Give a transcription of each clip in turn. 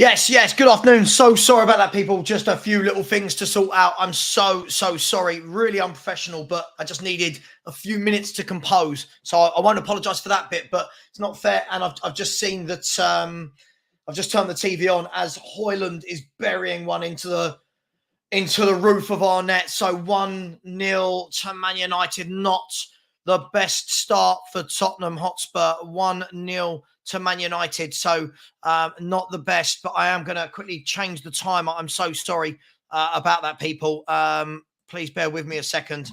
Yes. Good afternoon. So sorry about that, people. Just a few little things to sort out. I'm so sorry. Really unprofessional, but I just needed a few minutes to compose. So I won't apologise for that bit, but it's not fair. And I've just seen that I've just turned the TV on as Højlund is burying one into the roof of our net. So 1-0 to Man United. Not the best start for Tottenham Hotspur. 1-0 to Man United. So not the best, but I am going to quickly change the time. I'm so sorry about that, people. Please bear with me a second.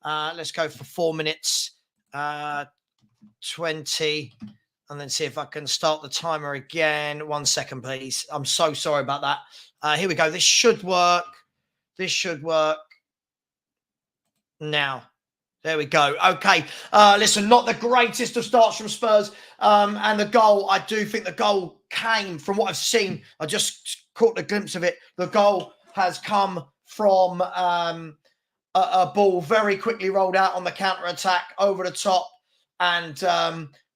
Let's go for 4 minutes 20 and then see if I can start the timer again. 1 second, please. I'm so sorry about that. Here we go. This should work. Now. There we go. Okay. Listen, not the greatest of starts from Spurs. And the goal, I do think the goal came from what I've seen. I just caught a glimpse of it. The goal has come from a ball very quickly rolled out on the counter-attack over the top. And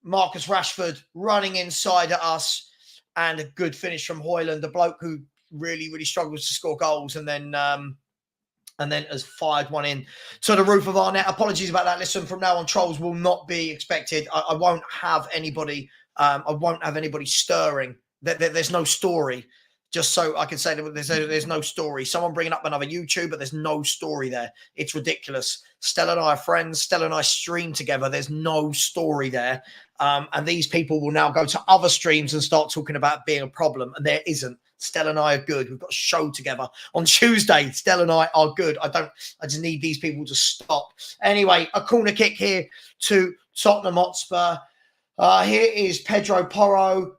Marcus Rashford running inside at us. And a good finish from Højlund, the bloke who really struggles to score goals. And then has fired one in to the roof of our net. Apologies about that. Listen, from now on, trolls will not be expected. I won't have anybody. I won't have anybody stirring. There's no story. Just so I can say that there's no story. Someone bringing up another YouTube, but there's no story there. It's ridiculous. Stella and I are friends. Stella and I stream together. There's no story there. And these people will now go to other streams and start talking about being a problem. And there isn't. Stella and I are good. We've got a show together on Tuesday. Stella and I are good. I just need these people to stop. Anyway, a corner kick here to Tottenham Hotspur. Here is Pedro Porro,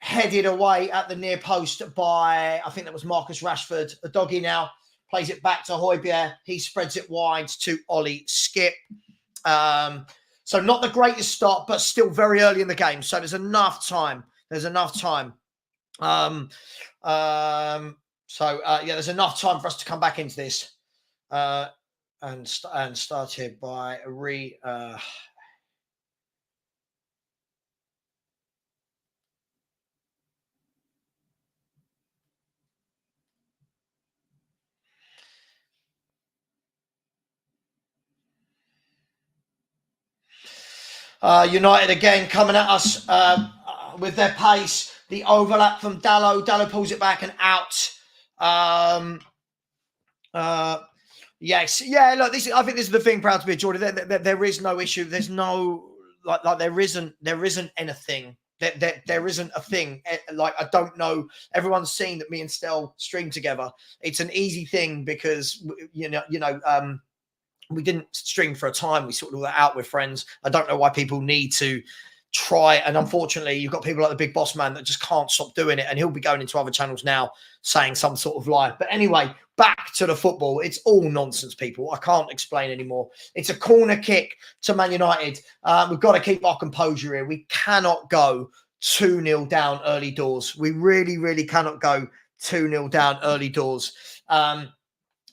headed away at the near post by, I think that was Marcus Rashford. The doggy now plays it back to Højbjerg. He spreads it wide to Ollie Skip. So not the greatest start, but still very early in the game. So there's enough time. There's enough time for us to come back into this. And start here by United again coming at us with their pace. The overlap from Dalot. Dalot pulls it back and out. Yes. Yeah, look, I think this is the thing, proud to be a Geordie. There is no issue. There's no, there isn't anything. There isn't a thing. Like, I don't know. Everyone's seen that me and Stel stream together. It's an easy thing because, we didn't stream for a time. We sorted all that out with friends. I don't know why people need to try. And unfortunately, you've got people like the big boss man that just can't stop doing it. And he'll be going into other channels now saying some sort of lie. But anyway, back to the football. It's all nonsense, people. I can't explain anymore. It's a corner kick to Man United. We've got to keep our composure here. We cannot go 2-0 down early doors. We really cannot go 2-0 down early doors.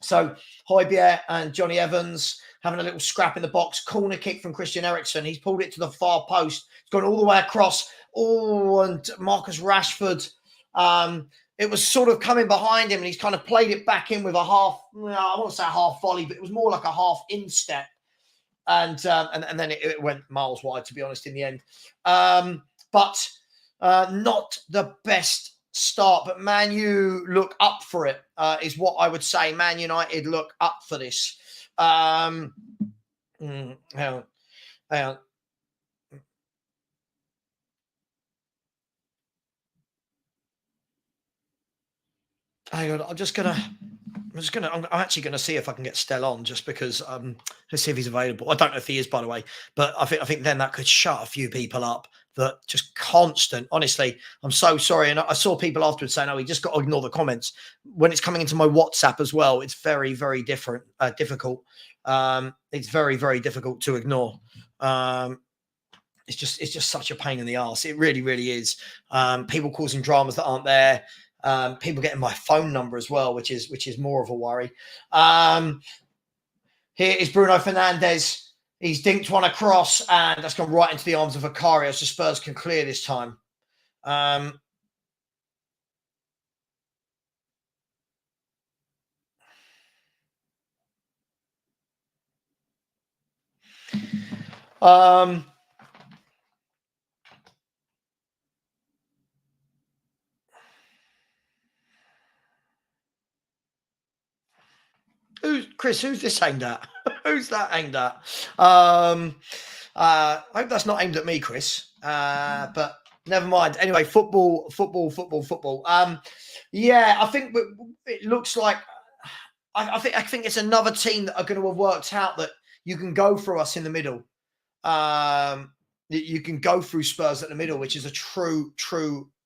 So Højbjerg and Johnny Evans having a little scrap in the box. Corner kick from Christian Eriksen. He's pulled it to the far post. It's gone all the way across. Oh, and Marcus Rashford. It was sort of coming behind him, and he's kind of played it back in with a half, I won't say a half volley, but it was more like a half instep. And then it went miles wide, to be honest, in the end. But not the best start, but Man U look up for it, is what I would say. Man United look up for this. Hang on. Hang on, I'm actually gonna see if I can get Stell on, just because let's see if he's available. I don't know if he is, by the way, but I think then that could shut a few people up. That just constant. Honestly, I'm so sorry. And I saw people afterwards saying, "Oh, we just got to ignore the comments." When it's coming into my WhatsApp as well, it's very difficult. It's very difficult to ignore. It's just such a pain in the arse. It really is. People causing dramas that aren't there. People getting my phone number as well, which is more of a worry. Here is Bruno Fernandes. He's dinked one across, and that's gone right into the arms of Vicario, so Spurs can clear this time. Um, Chris? Who's this aimed at? Who's that aimed at? I hope that's not aimed at me, Chris. But never mind. Anyway, football, football, football, football. Yeah, I think it looks like I think it's another team that are going to have worked out that you can go through us in the middle. You can go through Spurs at the middle, which is a true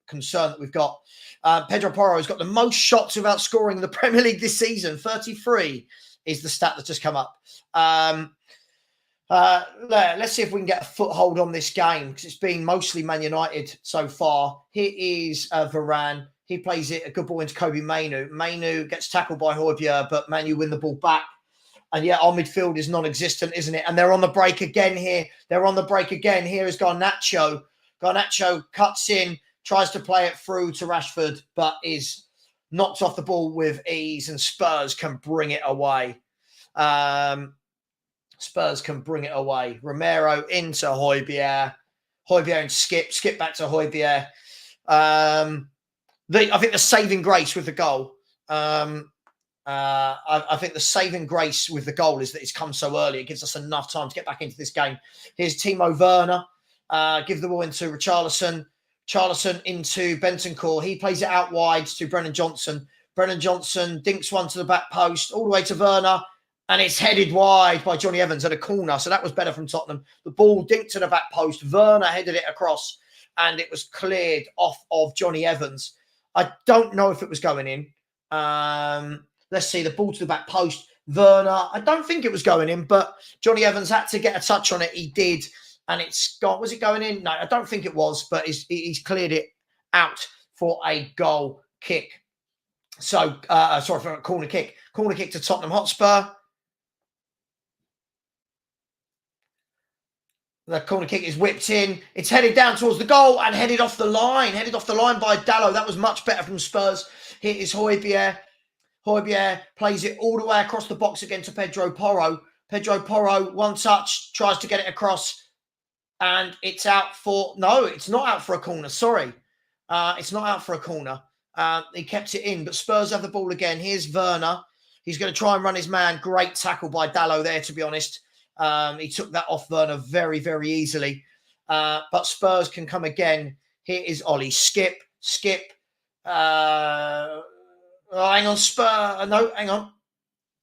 concern that we've got. Pedro Porro has got the most shots without scoring in the Premier League this season. 33 is the stat that's just come up. Let's see if we can get a foothold on this game because it's been mostly Man United so far. Here is Varane. He plays it a good ball into Kobe Mainu. Mainu gets tackled by Højbjerg, but Man U win the ball back. And yeah, our midfield is non-existent, isn't it? And they're on the break again here. They're on the break again. Here is Garnacho. Garnacho cuts in, tries to play it through to Rashford, but is knocked off the ball with ease, and Spurs can bring it away. Spurs can bring it away. Romero into Højbjerg. Højbjerg and Skip back to Højbjerg. I think the saving grace with the goal. I think the saving grace with the goal is that it's come so early. It gives us enough time to get back into this game. Here's Timo Werner. Give the ball into Richarlison. Richarlison into Bentancur. He plays it out wide to Brennan Johnson. Brennan Johnson dinks one to the back post, all the way to Werner. And it's headed wide by Johnny Evans at a corner. So that was better from Tottenham. The ball dinked to the back post. Werner headed it across and it was cleared off of Johnny Evans. I don't know if it was going in. Let's see, the ball to the back post. Werner, I don't think it was going in, but Johnny Evans had to get a touch on it. He did. And it's gone. Was it going in? No, I don't think it was, but he's cleared it out for a goal kick. So, sorry, for a corner kick. Corner kick to Tottenham Hotspur. The corner kick is whipped in. It's headed down towards the goal and headed off the line. Headed off the line by Dalot. That was much better from Spurs. Here is Højbjerg. Højbjerg plays it all the way across the box again to Pedro Porro. Pedro Porro, one touch, tries to get it across. And it's out for... No, it's not out for a corner. Sorry. It's not out for a corner. He kept it in, but Spurs have the ball again. Here's Werner. He's going to try and run his man. Great tackle by Dalot there, to be honest. He took that off Werner very, very easily. But Spurs can come again. Here is Ollie. Skip. Hang on, Spurs. No, hang on.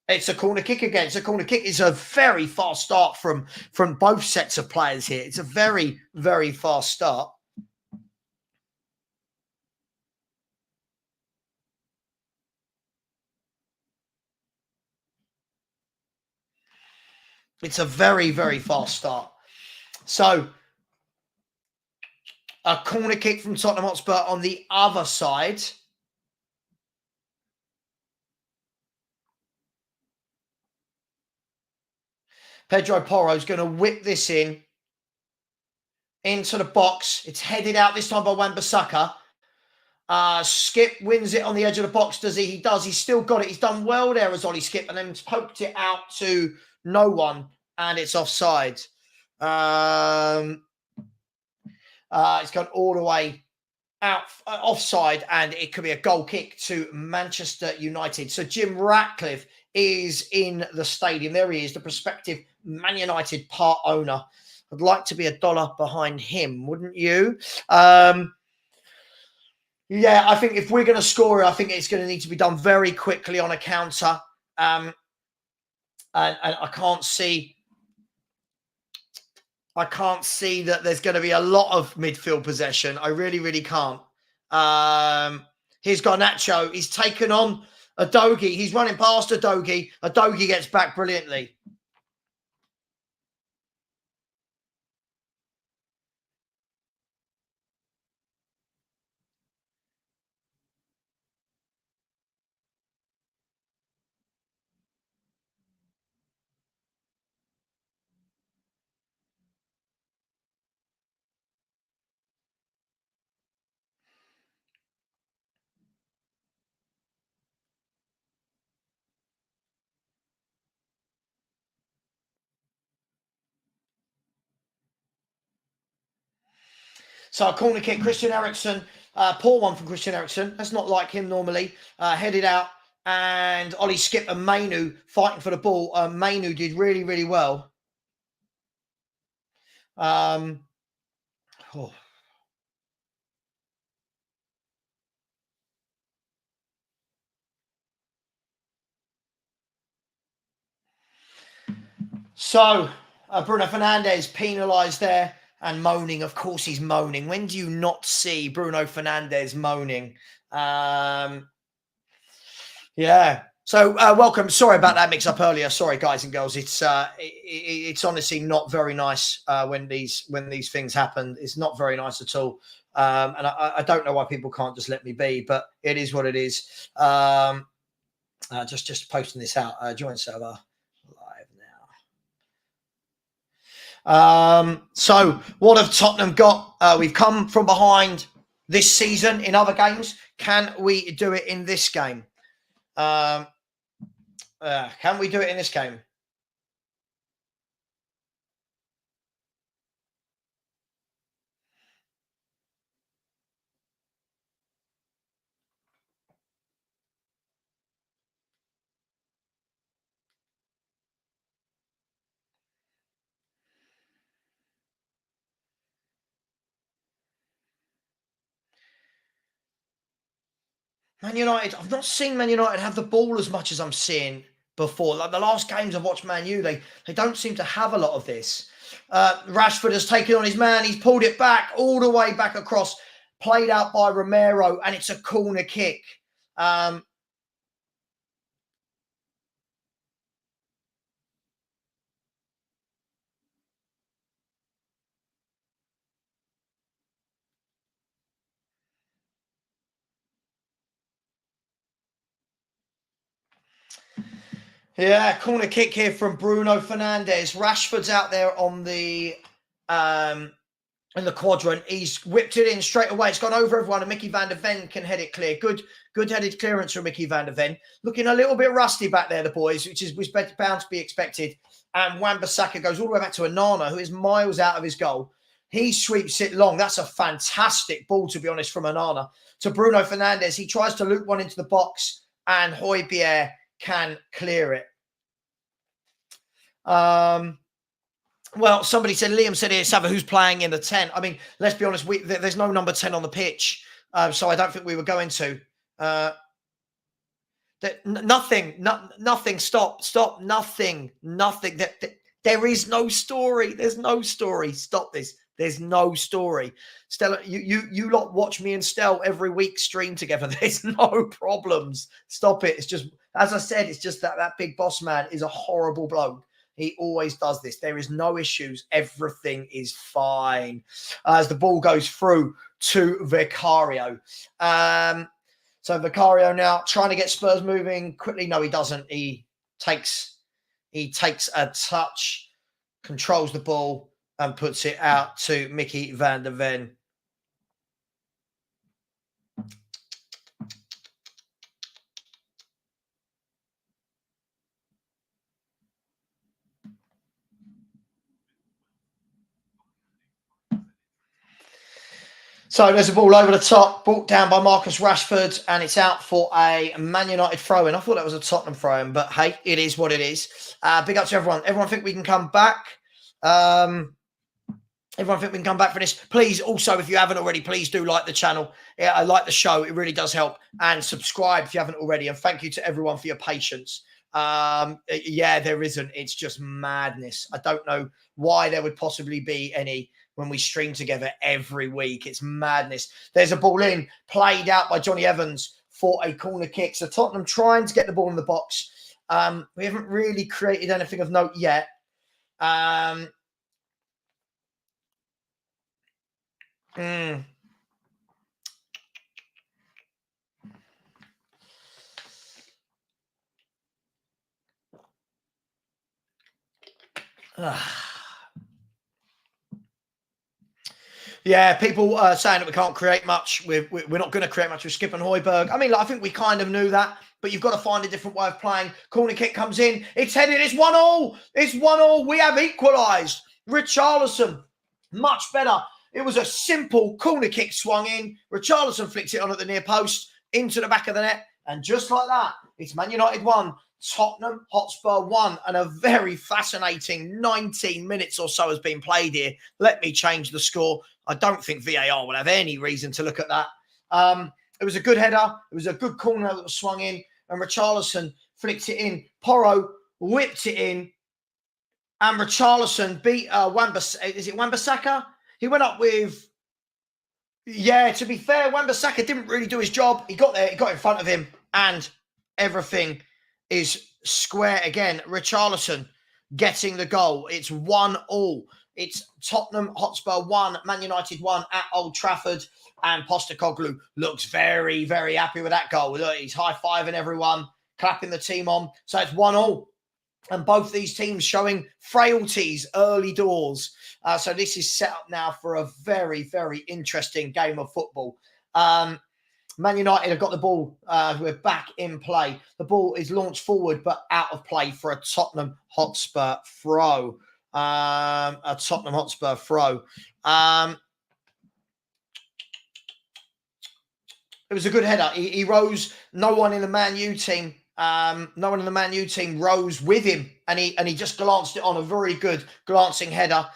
It's a corner kick again. It's a corner kick. It's a very fast start from both sets of players here. It's a very, very fast start. It's a very, very fast start. So, a corner kick from Tottenham Hotspur on the other side. Pedro Porro is going to whip this into the box. It's headed out this time by Wan-Bissaka. Skip wins it on the edge of the box, does he? He does. He's still got it. He's done well there as Ollie Skip, and then poked it out to no one, and it's offside. It's gone all the way out offside, and it could be a goal kick to Manchester United. So Jim Ratcliffe is in the stadium. There he is, the prospective Man United part owner. I'd like to be $1 behind him, wouldn't you? Yeah, I think if we're going to score it, I think it's going to need to be done very quickly on a counter. And I can't see that there's going to be a lot of midfield possession. I really, really can't. Here's Garnacho. He's taken on Udogie. He's running past Udogie. Udogie gets back brilliantly. So a corner kick, Christian Eriksen, poor one from Christian Eriksen. That's not like him normally. Headed out, and Ollie Skip and Mainu fighting for the ball. Mainu did really, really well. Oh. So Bruno Fernandes penalised there and moaning. Of course he's moaning. When do you not see Bruno Fernandes moaning? Yeah. So welcome. Sorry about that mix up earlier. Sorry, guys and girls. It's honestly not very nice when these things happen. It's not very nice at all. And I don't know why people can't just let me be, but it is what it is. Just posting this out. Join server live now. So what have Tottenham got? We've come from behind this season in other games. Can we do it in this game? Can we do it in this game? Man United, I've not seen Man United have the ball as much as I'm seeing before. Like the last games I've watched Man U, they don't seem to have a lot of this. Rashford has taken on his man. He's pulled it back all the way back across, played out by Romero, and it's a corner kick. Yeah, corner kick here from Bruno Fernandes. Rashford's out there on the in the quadrant. He's whipped it in straight away. It's gone over everyone, and Mickey van der Ven can head it clear. Good headed clearance from Mickey van der Ven. Looking a little bit rusty back there, the boys, which was bound to be expected. And Wan-Bissaka goes all the way back to Onana, who is miles out of his goal. He sweeps it long. That's a fantastic ball, to be honest, from Onana to Bruno Fernandes. He tries to loop one into the box, and Højbjerg can clear it. Well, somebody said, Liam said here, Savva, who's playing in the 10? I mean, let's be honest, there's no number 10 on the pitch, so I don't think we were going to. Nothing, stop, nothing. There is no story. There's no story. Stop this. There's no story. Stella, you lot watch me and Stell every week stream together. There's no problems. Stop it. It's just, as I said, it's just that big boss man is a horrible bloke. He always does this. There is no issues. Everything is fine. As the ball goes through to Vicario. So Vicario now trying to get Spurs moving quickly. No, he doesn't. He takes a touch, controls the ball, and puts it out to Mickey van der Ven. So there's a ball over the top, brought down by Marcus Rashford, and it's out for a Man United throw-in. I thought that was a Tottenham throw-in, but hey, it is what it is. Big up to everyone. Everyone think we can come back? Everyone think we can come back for this? Please, also, if you haven't already, please do like the channel. I like the show. It really does help. And subscribe if you haven't already. And thank you to everyone for your patience. Yeah, there isn't. It's just madness. I don't know why there would possibly be any when we stream together every week. It's madness. There's a ball in, played out by Johnny Evans for a corner kick. So Tottenham trying to get the ball in the box. We haven't really created anything of note yet. Yeah, people are saying that we can't create much. We're not going to create much with Skip and Højbjerg. I mean, like, I think we kind of knew that, but you've got to find a different way of playing. Corner kick comes in. It's headed. It's 1-1. It's 1-1. We have equalised. Richarlison, much better. It was a simple corner kick swung in. Richarlison flicked it on at the near post into the back of the net. And just like that, it's Man United 1, Tottenham Hotspur 1. And a very fascinating 19 minutes or so has been played here. Let me change the score. I don't think VAR will have any reason to look at that. It was a good header. It was a good corner that was swung in. And Richarlison flicked it in. Porro whipped it in. And Richarlison beat is it Wan-Bissaka? He went up with... Yeah, to be fair, Wan-Bissaka didn't really do his job. He got there, he got in front of him, and everything is square again. Richarlison getting the goal. It's 1-1. It's Tottenham Hotspur 1, Man United 1 at Old Trafford. And Postecoglou looks very, very happy with that goal. Look, he's high-fiving everyone, clapping the team on. So it's 1-1. And both these teams showing frailties early doors. So this is set up now for a very, very interesting game of football. Man United have got the ball. We're back in play. The ball is launched forward, but out of play for a Tottenham Hotspur throw. A Tottenham Hotspur throw. It was a good header. He rose. No one in the Man U team. No one in the Man U team rose with him, and he just glanced it on. A very good glancing header.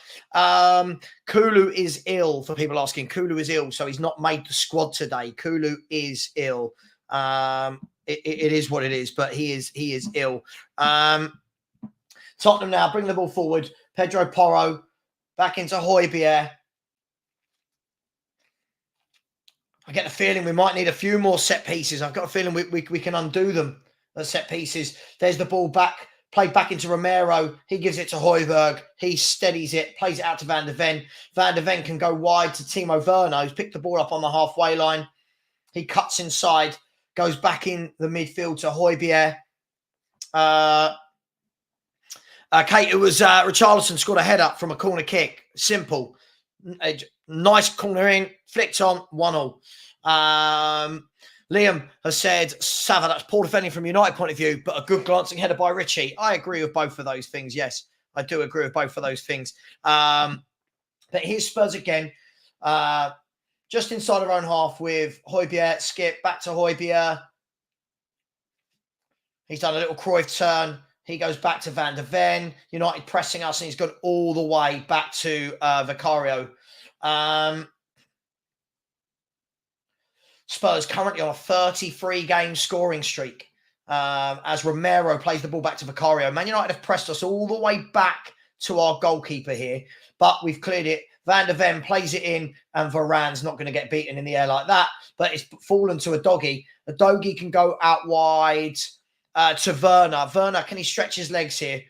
Kulu is ill, for people asking. Kulu is ill, so he's not made the squad today. Kulu is ill. It is what it is, but he is ill. Tottenham now bring the ball forward. Pedro Porro back into Højbjerg. I get the feeling we might need a few more set pieces. I've got a feeling we can undo them. The set pieces. There's the ball back, played back into Romero. He gives it to Højbjerg. He steadies it, plays it out to Van de Ven. Van de Ven can go wide to Timo Werner, who's picked the ball up on the halfway line. He cuts inside, goes back in the midfield to Højbjerg. Kate, it was Richarlison scored a header from a corner kick. Simple. A nice corner in, flicked on, 1-1. Liam has said, Savva, that's poor defending from United point of view, but a good glancing header by Richie. I agree with both of those things. Yes, I do agree with both of those things. But here's Spurs again, just inside our own half with Højbjerg. Skip back to Højbjerg. He's done a little Cruyff turn. He goes back to Van de Ven. United pressing us, and he's gone all the way back to Vicario. Spurs currently on a 33-game scoring streak as Romero plays the ball back to Vicario. Man United have pressed us all the way back to our goalkeeper here, but we've cleared it. Van de Ven plays it in, and Varane's not going to get beaten in the air like that, but it's fallen to a doggy. A doggy can go out wide to Werner. Werner, can he stretch his legs here?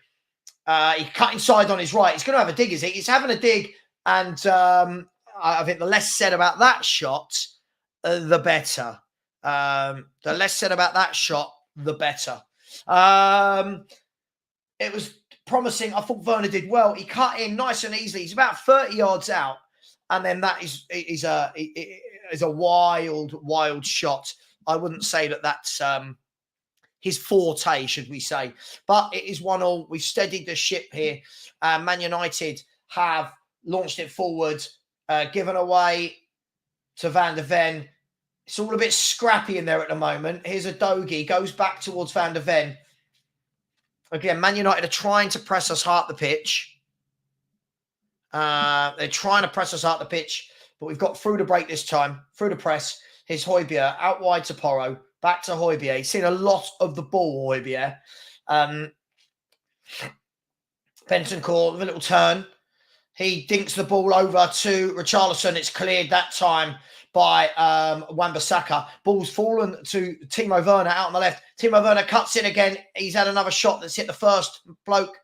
He cut inside on his right. He's going to have a dig, is he? He's having a dig, and I think the less said about that shot, the better. The less said about that shot, the better. It was promising. I thought Werner did well. He cut in nice and easily. He's about 30 yards out, and then that is a wild shot. I wouldn't say that that's his forte, should we say. But it is 1-1. We've steadied the ship here. Man United have launched it forward, given away to Van de Ven. It's all a bit scrappy in there at the moment. Here's a Dogi, goes back towards Van de Ven. Again, Man United are trying to press us hard the pitch. They're trying to press us hard the pitch, but we've got through the break this time, through the press. Here's Højbjerg, out wide to Porro, back to Højbjerg. He's seen a lot of the ball, Højbjerg. Bentancur with a little turn. He dinks the ball over to Richarlison. It's cleared that time by Wan-Bissaka. Ball's fallen to Timo Werner out on the left. Timo Werner cuts in again. He's had another shot that's hit the first bloke,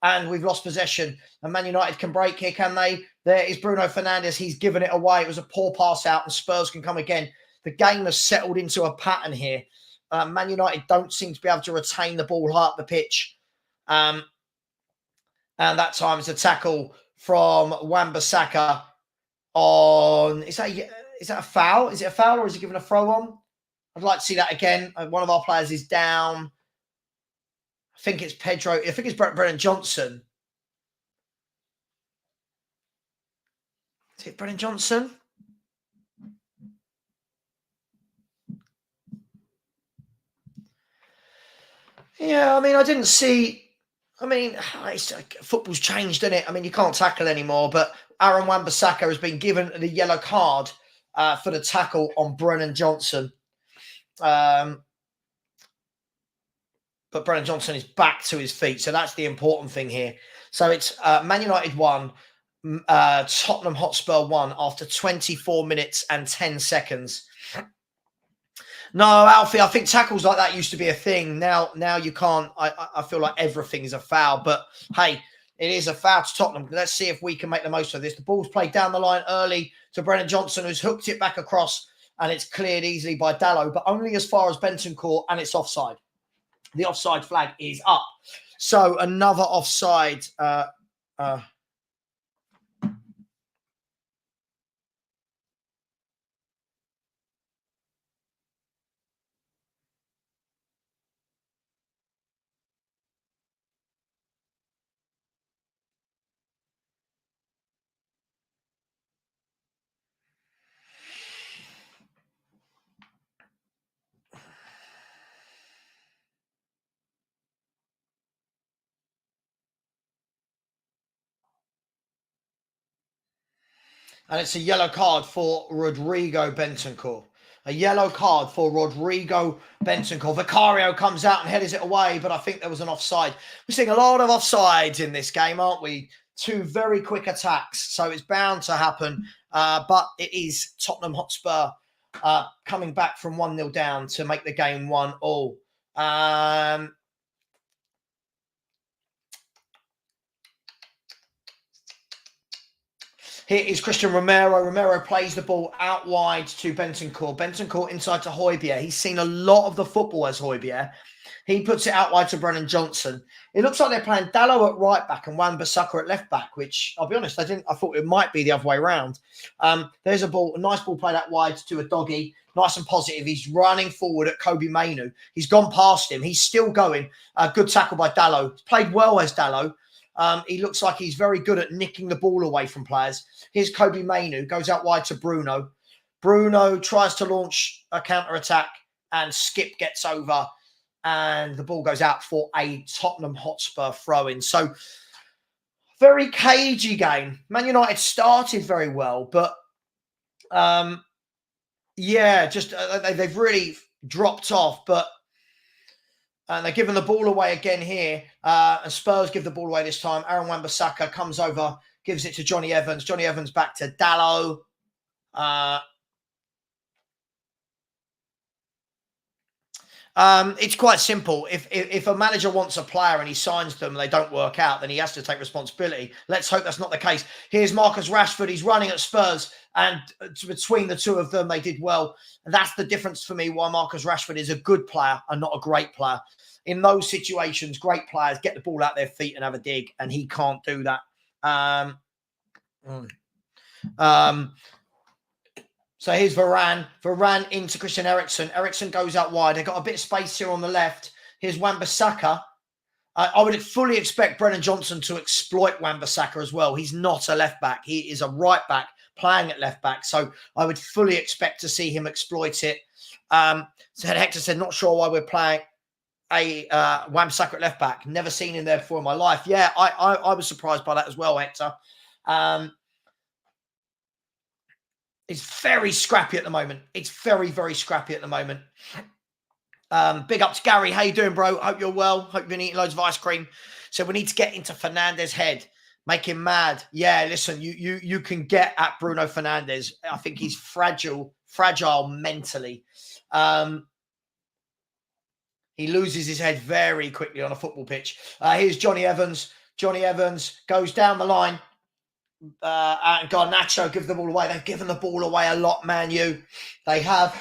and we've lost possession. And Man United can break here, can they? There is Bruno Fernandes. He's given it away. It was a poor pass out, and Spurs can come again. The game has settled into a pattern here. Man United don't seem to be able to retain the ball high up the pitch. And that time it's a tackle from Wan-Bissaka on... Is that a foul? Is it a foul, or is he given a throw on? I'd like to see that again. One of our players is down. I think it's Pedro. I think it's Brennan Johnson. Is it Brennan Johnson? Yeah, I mean, I didn't see. I mean, it's like, football's changed, isn't it? I mean, you can't tackle anymore, but Aaron Wan-Bissaka has been given the yellow card for the tackle on Brennan Johnson. But Brennan Johnson is back to his feet, so that's the important thing here. So it's Man United 1, Tottenham Hotspur 1 after 24 minutes and 10 seconds. No, Alfie, I think tackles like that used to be a thing. Now you can't. I feel like everything is a foul. But hey, it is a foul to Tottenham. Let's see if we can make the most of this. The ball's played down the line early to Brennan Johnson, who's hooked it back across, and it's cleared easily by Dalot, but only as far as Bentancur, and it's offside. The offside flag is up. So another offside. And it's a yellow card for Rodrigo Bentancur. A yellow card for Rodrigo Bentancur. Vicario comes out and headers it away, but I think there was an offside. We're seeing a lot of offsides in this game, aren't we? Two very quick attacks, so it's bound to happen. But it is Tottenham Hotspur coming back from 1-0 down to make the game 1-1. Here is Christian Romero. Romero plays the ball out wide to Bentancur. Bentancur inside to Højbjerg. He's seen a lot of the football as Højbjerg. He puts it out wide to Brennan Johnson. It looks like they're playing Dalot at right back and Wan-Bissaka at left back, which I'll be honest, I thought it might be the other way around. There's a nice ball played out wide to a doggy. Nice and positive. He's running forward at Kobbie Mainoo. He's gone past him. He's still going. Good tackle by Dalot. He's played well as Dalot. He looks like he's very good at nicking the ball away from players. Here's Kobbie Mainoo, goes out wide to Bruno. Bruno tries to launch a counter-attack and Skip gets over and the ball goes out for a Tottenham Hotspur throw-in. So, very cagey game. Man United started very well, but they've really dropped off, but and they're giving the ball away again here. And Spurs give the ball away this time. Aaron Wan-Bissaka comes over, gives it to Johnny Evans. Johnny Evans back to Dalot. It's quite simple. If a manager wants a player and he signs them and they don't work out, then he has to take responsibility. Let's hope that's not the case. Here's Marcus Rashford. He's running at Spurs, and between the two of them, they did well. And that's the difference for me why Marcus Rashford is a good player and not a great player. In those situations, great players get the ball out their feet and have a dig, and he can't do that. So here's Varane. Varane into Christian Eriksen. Eriksen goes out wide. They've got a bit of space here on the left. Here's Wan-Bissaka. I would fully expect Brennan Johnson to exploit Wan-Bissaka as well. He's not a left back. He is a right back playing at left back. So I would fully expect to see him exploit it. So Hector said, not sure why we're playing a Wan-Bissaka at left back. Never seen him there before in my life. Yeah, I was surprised by that as well, Hector. It's very scrappy at the moment. It's very, very scrappy at the moment. Big up to Gary. How you doing, bro? Hope you're well. Hope you've been eating loads of ice cream. So we need to get into Fernandes' head. Make him mad. Yeah, listen, you can get at Bruno Fernandes. I think he's fragile mentally. He loses his head very quickly on a football pitch. Here's Johnny Evans. Johnny Evans goes down the line. And Garnacho give the ball away. They've given the ball away a lot, Man U. They have.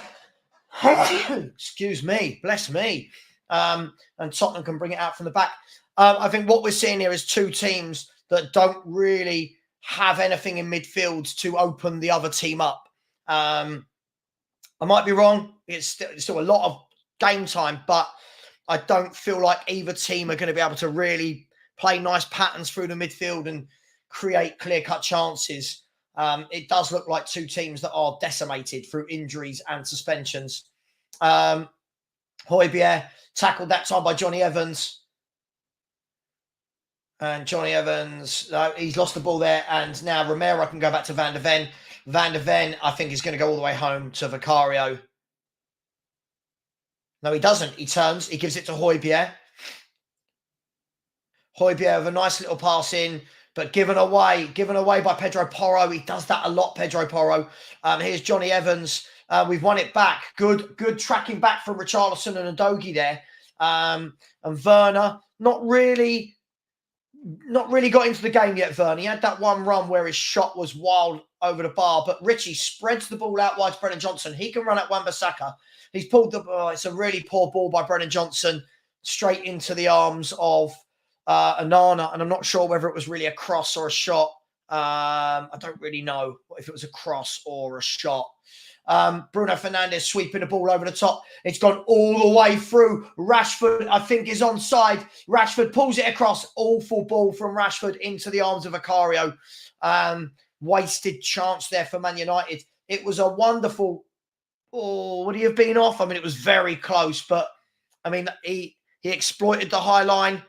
Excuse me. Bless me. And Tottenham can bring it out from the back. I think what we're seeing here is two teams that don't really have anything in midfield to open the other team up. I might be wrong. It's still a lot of game time, but I don't feel like either team are going to be able to really play nice patterns through the midfield and create clear-cut chances. It does look like two teams that are decimated through injuries and suspensions. Højbjerg tackled that time by Johnny Evans. And Johnny Evans, he's lost the ball there. And now Romero can go back to Van der Ven. Van der Ven, I think, is going to go all the way home to Vicario. No, he doesn't. He turns. He gives it to Højbjerg. Højbjerg with a nice little pass in, but given away by Pedro Porro. He does that a lot, Pedro Porro. Here's Johnny Evans. We've won it back. Good tracking back from Richarlison and Udogie there. And Werner, not really got into the game yet, Werner. He had that one run where his shot was wild over the bar, but Richie spreads the ball out wide to Brennan Johnson. He can run at Wan-Bissaka. He's pulled the ball. It's a really poor ball by Brennan Johnson straight into the arms of Onana, and I'm not sure whether it was really a cross or a shot. I don't really know if it was a cross or a shot. Bruno Fernandes sweeping the ball over the top. It's gone all the way through. Rashford, I think, is onside. Rashford pulls it across. Awful ball from Rashford into the arms of Vicario. Wasted chance there for Man United. It was a wonderful... Oh, would he have been off? I mean, it was very close, but I mean, he exploited the high line,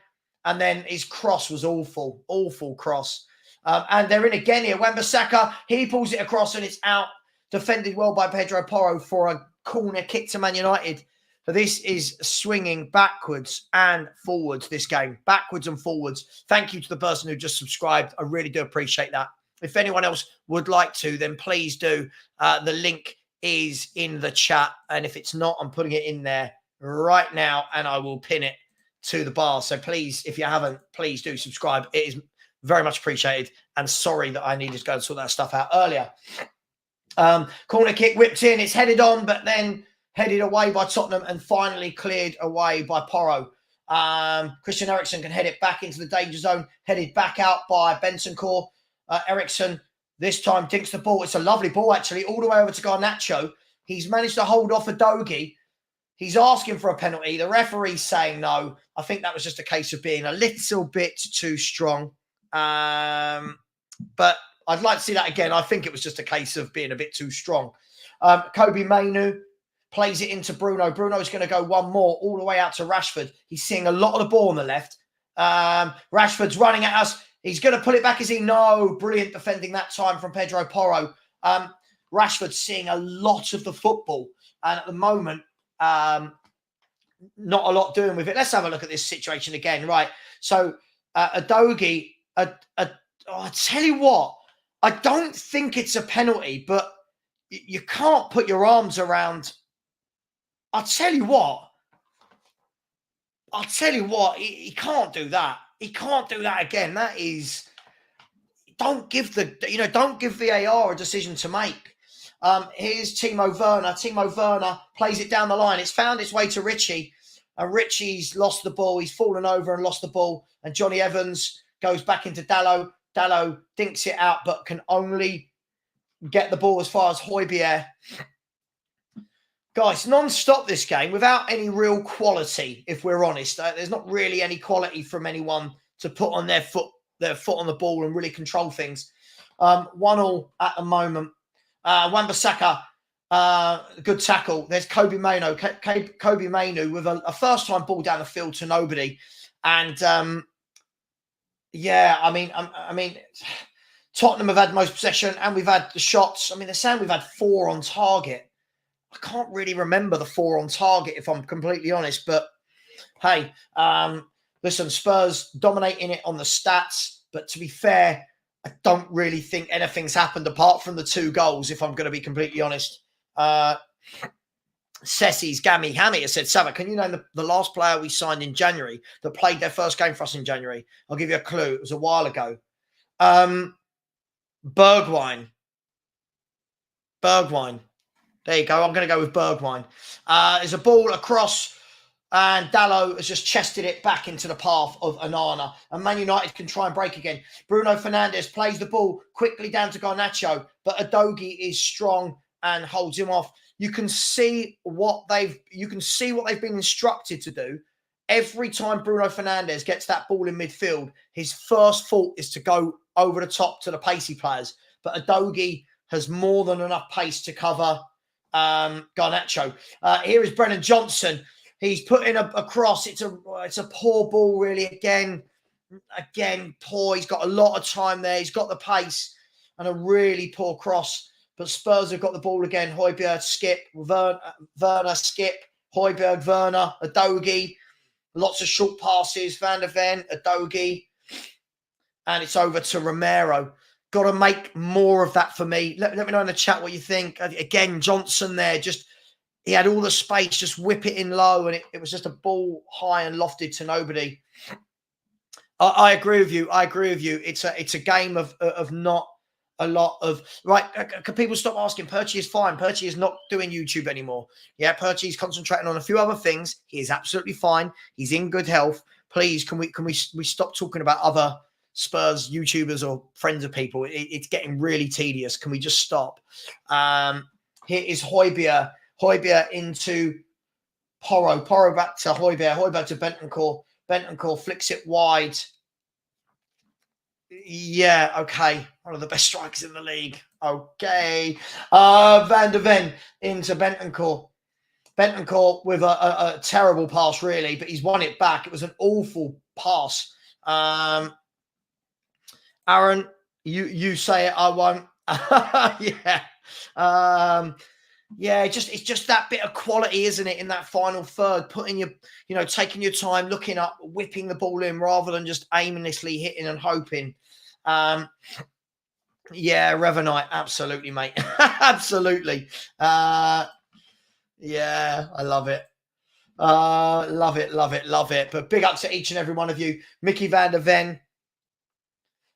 and then his cross was awful cross. And they're in again here. Wan-Bissaka, he pulls it across and it's out. Defended well by Pedro Porro for a corner kick to Man United. So this is swinging backwards and forwards, this game. Backwards and forwards. Thank you to the person who just subscribed. I really do appreciate that. If anyone else would like to, then please do. The link is in the chat. And if it's not, I'm putting it in there right now and I will pin it to the bar. So please, if you haven't, please do subscribe. It is very much appreciated. And sorry that I needed to go and sort that stuff out earlier. Corner kick whipped in. It's headed on, but then headed away by Tottenham and finally cleared away by Porro. Christian Eriksen can head it back into the danger zone. Headed back out by Bentancur. Eriksen this time dinks the ball. It's a lovely ball, actually, all the way over to Garnacho. He's managed to hold off Udogie. He's asking for a penalty. The referee's saying no. I think that was just a case of being a little bit too strong. But I'd like to see that again. I think it was just a case of being a bit too strong. Kobe Mainu plays it into Bruno. Bruno's going to go one more all the way out to Rashford. He's seeing a lot of the ball on the left. Rashford's running at us. He's going to put it back, is he? No. Brilliant defending that time from Pedro Porro. Rashford's seeing a lot of the football. And at the moment, not a lot doing with it. Let's have a look at this situation again. Right. So, Udogie, I tell you what, I don't think it's a penalty, but you can't put your arms around. I'll tell you what, he can't do that. He can't do that again. That is, don't give VAR a decision to make. Here's Timo Werner. Timo Werner plays it down the line. It's found its way to Richie. And Richie's lost the ball. He's fallen over and lost the ball. And Johnny Evans goes back into Dalot. Dalot dinks it out, but can only get the ball as far as Højbjerg. Guys, non-stop this game without any real quality, if we're honest. There's not really any quality from anyone to put on their foot on the ball and really control things. 1-1 at the moment. Wan-Bissaka, good tackle. There's Kobe Mainu. Kobe Mainu with a first-time ball down the field to nobody. And, yeah, I mean, Tottenham have had most possession and we've had the shots. I mean, they're saying we've had 4 on target. I can't really remember the 4 on target, if I'm completely honest. But, hey, listen, Spurs dominating it on the stats. But to be fair, I don't really think anything's happened apart from the 2 goals, if I'm going to be completely honest. Sessi's Gammy Hammy has said, Savva, can you name the last player we signed in January that played their first game for us in January? I'll give you a clue. It was a while ago. Bergwijn. There you go. I'm going to go with Bergwijn. There's a ball across and Dalot has just chested it back into the path of Onana. And Man United can try and break again. Bruno Fernandes plays the ball quickly down to Garnacho, but Udogie is strong and holds him off. You can see what they've been instructed to do. Every time Bruno Fernandes gets that ball in midfield, his first thought is to go over the top to the pacey players. but Udogie has more than enough pace to cover Garnacho. Here is Brennan Johnson. He's putting a cross. It's a poor ball, really. Again, poor. He's got a lot of time there. He's got the pace and a really poor cross. But Spurs have got the ball again. Højbjerg, skip. Werner, skip. Højbjerg, Werner, Udogie. Lots of short passes. Van de Ven, Udogie. And it's over to Romero. Got to make more of that for me. Let me know in the chat what you think. Again, Johnson there. He had all the space. Just whip it in low. And it was just a ball high and lofted to nobody. I agree with you. It's a game of not a lot of... Right, can people stop asking? Perchie is fine. Perchie is not doing YouTube anymore. Yeah, Perchie is concentrating on a few other things. He is absolutely fine. He's in good health. Please, can we stop talking about other Spurs YouTubers or friends of people? It's getting really tedious. Can we just stop? Here is Højbjerg. Højbjerg into Porro. Porro back to Højbjerg. Højbjerg to Bentancur. Bentancur flicks it wide. Yeah, okay. One of the best strikers in the league. Okay. Van de Ven into Bentancur. Bentancur with a terrible pass, really, but he's won it back. It was an awful pass. Aaron, you say it, I won't. Yeah. Yeah, it's just that bit of quality, isn't it, in that final third, taking your time, looking up, whipping the ball in rather than just aimlessly hitting and hoping. Yeah, Revanite, absolutely, mate. Absolutely. Yeah, I love it. Love it. But big up to each and every one of you. Mickey van der Ven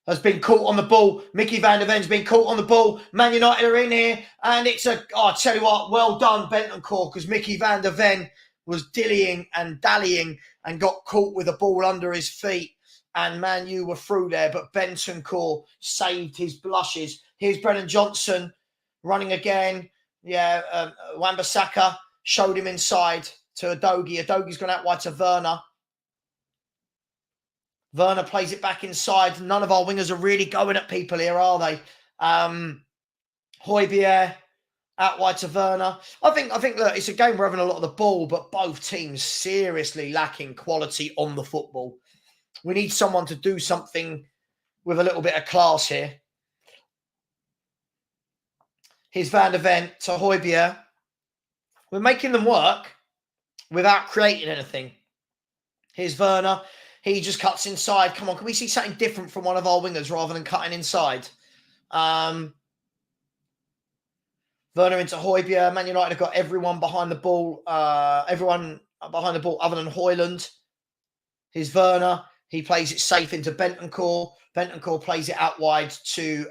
has been caught on the ball. Mickey van der Ven's been caught on the ball. Man United are in here. And I tell you what, well done, Bentancur, because Mickey van der Ven was dillying and dallying and got caught with a ball under his feet. And Man U were through there. But Bentancur saved his blushes. Here's Brennan Johnson running again. Yeah, Wan-Bissaka showed him inside to Udogie. Udogie's gone out wide to Werner. Werner plays it back inside. None of our wingers are really going at people here, are they? Højbjerg out wide to Werner. I think, look, it's a game we're having a lot of the ball, but both teams seriously lacking quality on the football. We need someone to do something with a little bit of class here. Here's Van de Ven to Højbjerg. We're making them work without creating anything. Here's Werner. He just cuts inside. Come on, can we see something different from one of our wingers rather than cutting inside? Werner into Højbjerg. Man United have got everyone behind the ball. Everyone behind the ball other than Højlund. Here's Werner. He plays it safe into Bentancur. Bentancur plays it out wide to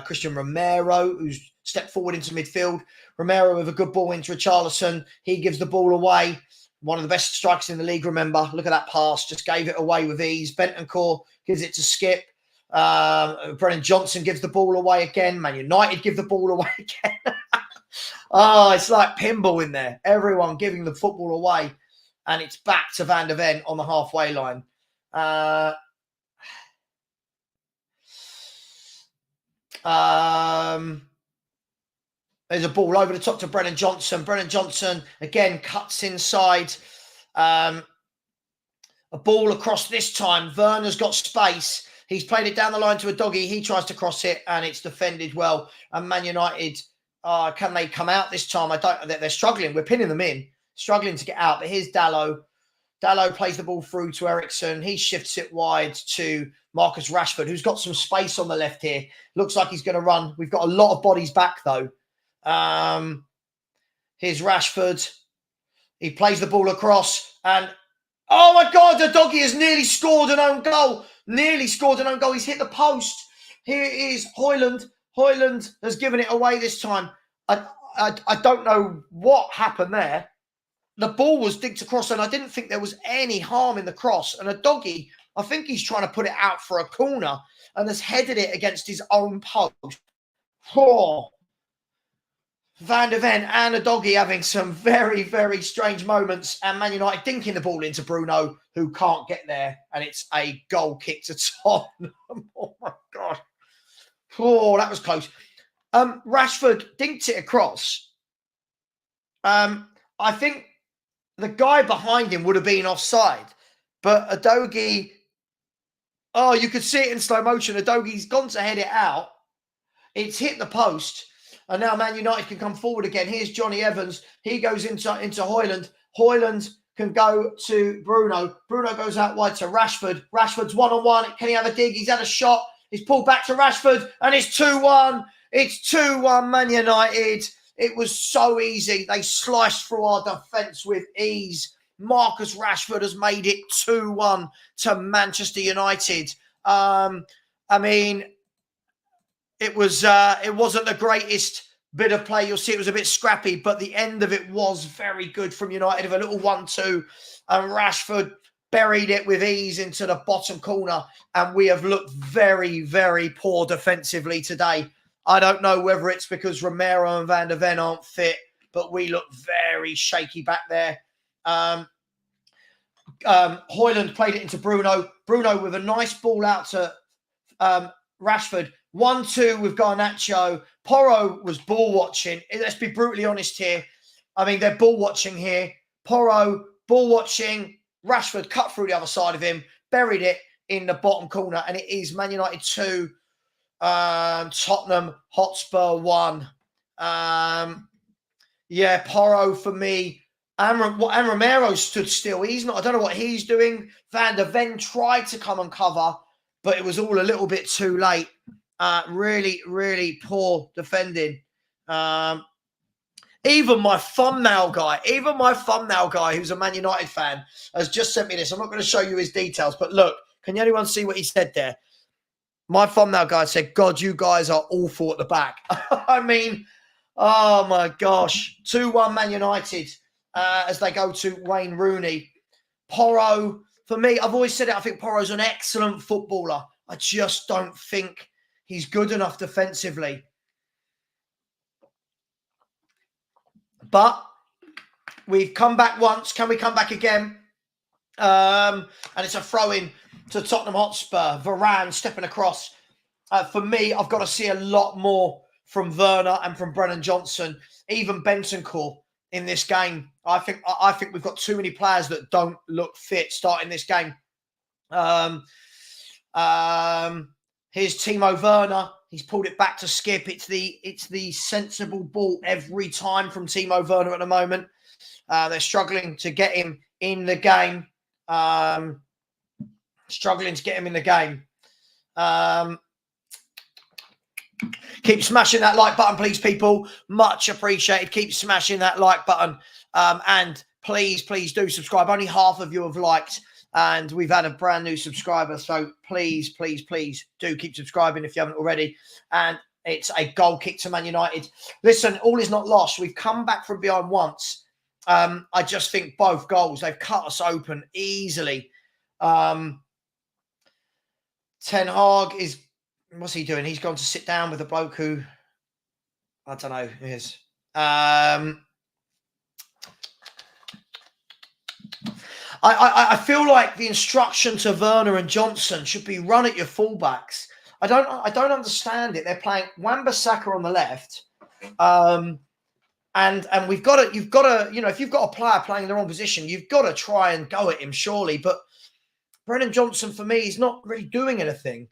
Christian Romero, who's stepped forward into midfield. Romero with a good ball into Richarlison. He gives the ball away. One of the best strikers in the league, remember. Look at that pass. Just gave it away with ease. Bentancur gives it to Skip. Brennan Johnson gives the ball away again. Man United give the ball away again. Oh, it's like pinball in there. Everyone giving the football away. And it's back to Van de Ven on the halfway line. There's a ball over the top to Brennan Johnson. Brennan Johnson, again, cuts inside. A ball across this time. Werner's got space. He's played it down the line to Udogie. He tries to cross it, and it's defended well. And Man United, can they come out this time? They're struggling. We're pinning them in, struggling to get out. But here's Dalot. Dalot plays the ball through to Eriksson. He shifts it wide to Marcus Rashford, who's got some space on the left here. Looks like he's going to run. We've got a lot of bodies back, though. Here's Rashford. He plays the ball across and oh my God, Udogie has nearly scored an own goal. He's hit the post. Here is Højlund. Højlund has given it away this time. I don't know what happened there. The ball was digged across and I didn't think there was any harm in the cross. And Udogie, I think he's trying to put it out for a corner and has headed it against his own post. Oh. Van de Ven and Udogie having some very, very strange moments, and Man United dinking the ball into Bruno, who can't get there, and it's a goal kick to Tottenham. Oh my God. Oh, that was close. Rashford dinked it across. I think the guy behind him would have been offside, but Udogie, oh, you could see it in slow motion. Udogie's gone to head it out. It's hit the post, and now Man United can come forward again. Here's Johnny Evans. He goes into Højlund. Højlund can go to Bruno. Bruno goes out wide to Rashford. Rashford's one-on-one. Can he have a dig? He's had a shot. He's pulled back to Rashford, and it's 2-1. It's 2-1 Man United. It was so easy. They sliced through our defence with ease. Marcus Rashford has made it 2-1 to Manchester United. I mean, it wasn't the greatest bit of play. You'll see it was a bit scrappy, but the end of it was very good from United, of a little 1-2, and Rashford buried it with ease into the bottom corner, and we have looked very, very poor defensively today. I don't know whether it's because Romero and Van der Ven aren't fit, but we look very shaky back there. Højlund played it into Bruno. Bruno with a nice ball out to Rashford. 1-2 with Garnacho. Porro was ball watching. Let's be brutally honest here. I mean, they're ball watching here. Porro, ball watching. Rashford cut through the other side of him, buried it in the bottom corner, and it is Man United 2, Tottenham Hotspur 1. Yeah, Porro for me. And Romero stood still. He's not, I don't know what he's doing. Van der Ven tried to come and cover, but it was all a little bit too late. Really, really poor defending. Even my thumbnail guy, who's a Man United fan, has just sent me this. I'm not going to show you his details, but look, can anyone see what he said there? My thumbnail guy said, God, you guys are awful at the back. I mean, oh my gosh. 2-1 Man United as they go to Wayne Rooney. Porro, for me, I've always said it, I think Porro's an excellent footballer. I just don't think he's good enough defensively. But we've come back once. Can we come back again? And it's a throw-in to Tottenham Hotspur. Varane stepping across. For me, I've got to see a lot more from Werner and from Brennan Johnson, even Bentancur in this game. I think we've got too many players that don't look fit starting this game. Here's Timo Werner. He's pulled it back to Skip. It's the sensible ball every time from Timo Werner at the moment. They're struggling to get him in the game. Keep smashing that like button, please, people. Much appreciated. Keep smashing that like button. And please do subscribe. Only half of you have liked, and we've had a brand new subscriber. So please do keep subscribing if you haven't already. And it's a goal kick to Man United. Listen, all is not lost. We've come back from behind once. I just think both goals, they've cut us open easily. Ten Hag is, what's he doing? He's gone to sit down with a bloke who, I don't know who is. I feel like the instruction to Werner and Johnson should be run at your fullbacks. I don't understand it. They're playing Wan-Bissaka on the left, and you've got to, you know, if you've got a player playing in the wrong position, you've got to try and go at him surely. But Brennan Johnson, for me, is not really doing anything.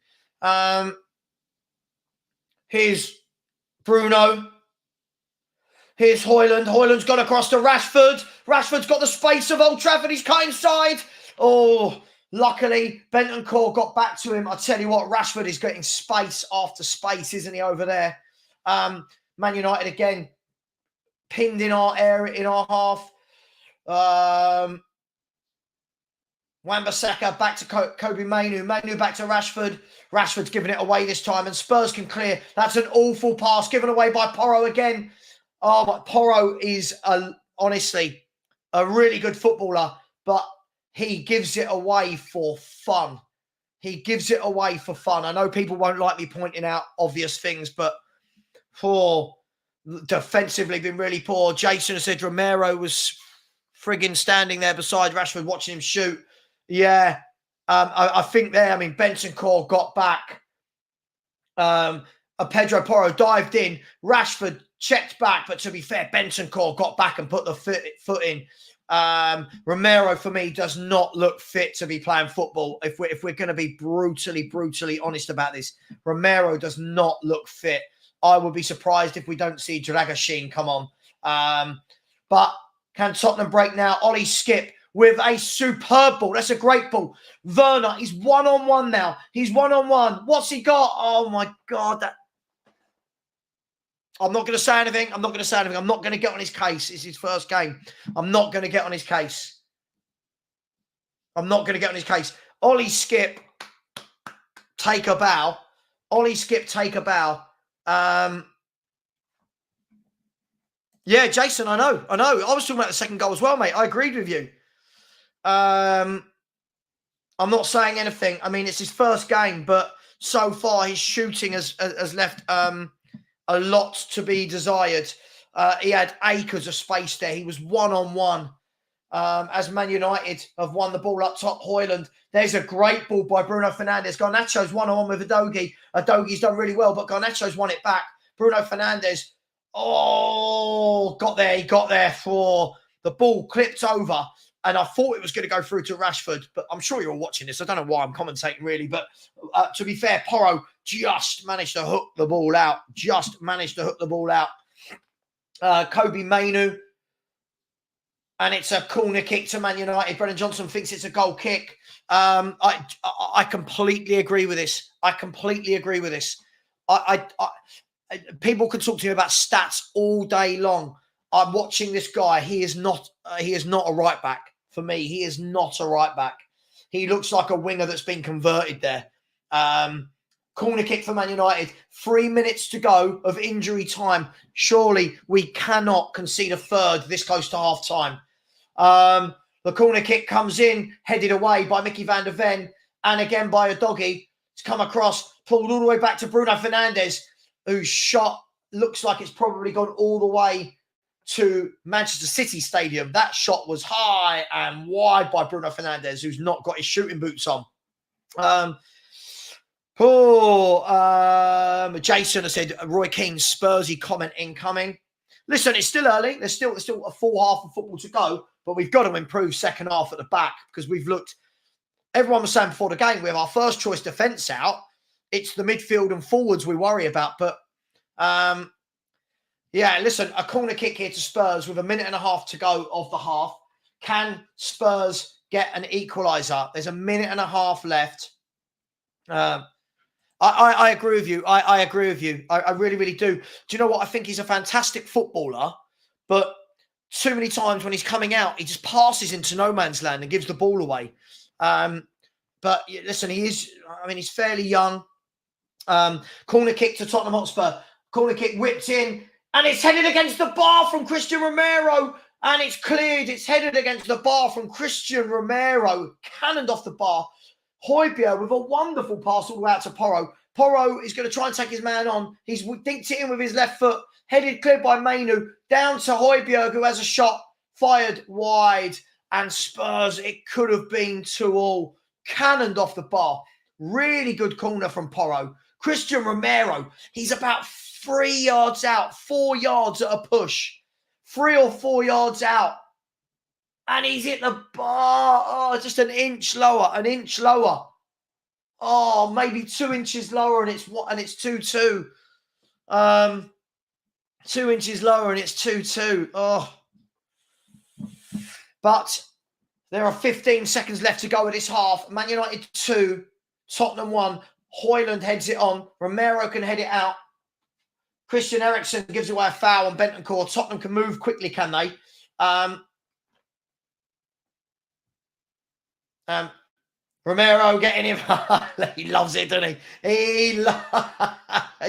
Here's Bruno. Here's Højlund. Højlund's got across to Rashford. Rashford's got the space of Old Trafford. He's cut inside. Oh, luckily, Bentancur got back to him. I tell you what, Rashford is getting space after space, isn't he, over there? Man United again, pinned in our area, in our half. Wan-Bissaka back to Kobe Mainoo. Mainoo back to Rashford. Rashford's giving it away this time, and Spurs can clear. That's an awful pass given away by Porro again. Oh, but Porro is honestly a really good footballer, but he gives it away for fun. He gives it away for fun. I know people won't like me pointing out obvious things, but defensively been really poor. Jason said Romero was frigging standing there beside Rashford watching him shoot. Yeah, I think there, I mean, Bentancur got back. Pedro Porro dived in. Rashford checked back, but to be fair, Bentancur got back and put the foot in. Romero, for me, does not look fit to be playing football. If we're going to be brutally honest about this, Romero does not look fit. I would be surprised if we don't see Dragoshin come on. But can Tottenham break now? Ollie Skip with a superb ball. That's a great ball. Werner, he's one-on-one now. He's one-on-one. What's he got? Oh, my God. I'm not going to say anything. I'm not going to get on his case. It's his first game. I'm not going to get on his case. Ollie Skip, take a bow. Yeah, Jason, I know. I was talking about the second goal as well, mate. I agreed with you. I'm not saying anything. I mean, it's his first game, but so far his shooting has left a lot to be desired. He had acres of space there. He was one-on-one. As Man United have won the ball up top, Højlund. There's a great ball by Bruno Fernandes. Garnacho's one-on-one with Udogie. Udogie's done really well, but Garnacho's won it back. Bruno Fernandes, got there for the ball, clipped over. And I thought it was going to go through to Rashford, but I'm sure you're all watching this. I don't know why I'm commentating, really. But to be fair, Porro just managed to hook the ball out. Kobe Mainu. And it's a corner kick to Man United. Brennan Johnson thinks it's a goal kick. I completely agree with this. People can talk to me about stats all day long. I'm watching this guy. He is not a right back. For me, he is not a right back. He looks like a winger that's been converted there. Corner kick for Man United. 3 minutes to go of injury time. Surely we cannot concede a third this close to half time. The corner kick comes in, headed away by Mickey van der Ven, and again by Udogie. It's come across, pulled all the way back to Bruno Fernandes, whose shot looks like it's probably gone all the way to Manchester City Stadium. That shot was high and wide by Bruno Fernandes, who's not got his shooting boots on. Jason has said, Roy Keane's Spursy comment incoming. Listen, it's still early. There's still a full half of football to go, but we've got to improve second half at the back because we've looked. Everyone was saying before the game, we have our first choice defence out. It's the midfield and forwards we worry about. But yeah, listen, a corner kick here to Spurs with 1.5 minutes to go of the half. Can Spurs get an equaliser? There's 1.5 minutes left. I agree with you. I agree with you. I really, really do. Do you know what? I think he's a fantastic footballer, but too many times when he's coming out, he just passes into no man's land and gives the ball away. But listen, he's fairly young. Corner kick to Tottenham Hotspur. Corner kick whipped in, and it's headed against the bar from Christian Romero, and it's cleared. It's headed against the bar from Christian Romero, cannoned off the bar. Højbjerg with a wonderful pass all the way out to Porro. Porro is going to try and take his man on. He's dinked it in with his left foot. Headed clear by Mainu. Down to Højbjerg, who has a shot fired wide. And Spurs, it could have been 2-2. Cannoned off the bar. Really good corner from Porro. Christian Romero, he's about 3 yards out. 4 yards at a push. 3 or 4 yards out. And he's hit the bar. Oh, just an inch lower. Oh, maybe 2 inches lower, and it's 2-2. 2 inches lower, and it's 2-2. Oh. But there are 15 seconds left to go in this half. Man United 2, Tottenham 1. Højlund heads it on. Romero can head it out. Christian Eriksen gives away a foul on Bentancur. Tottenham can move quickly, can they? Romero getting him. He loves it, doesn't he?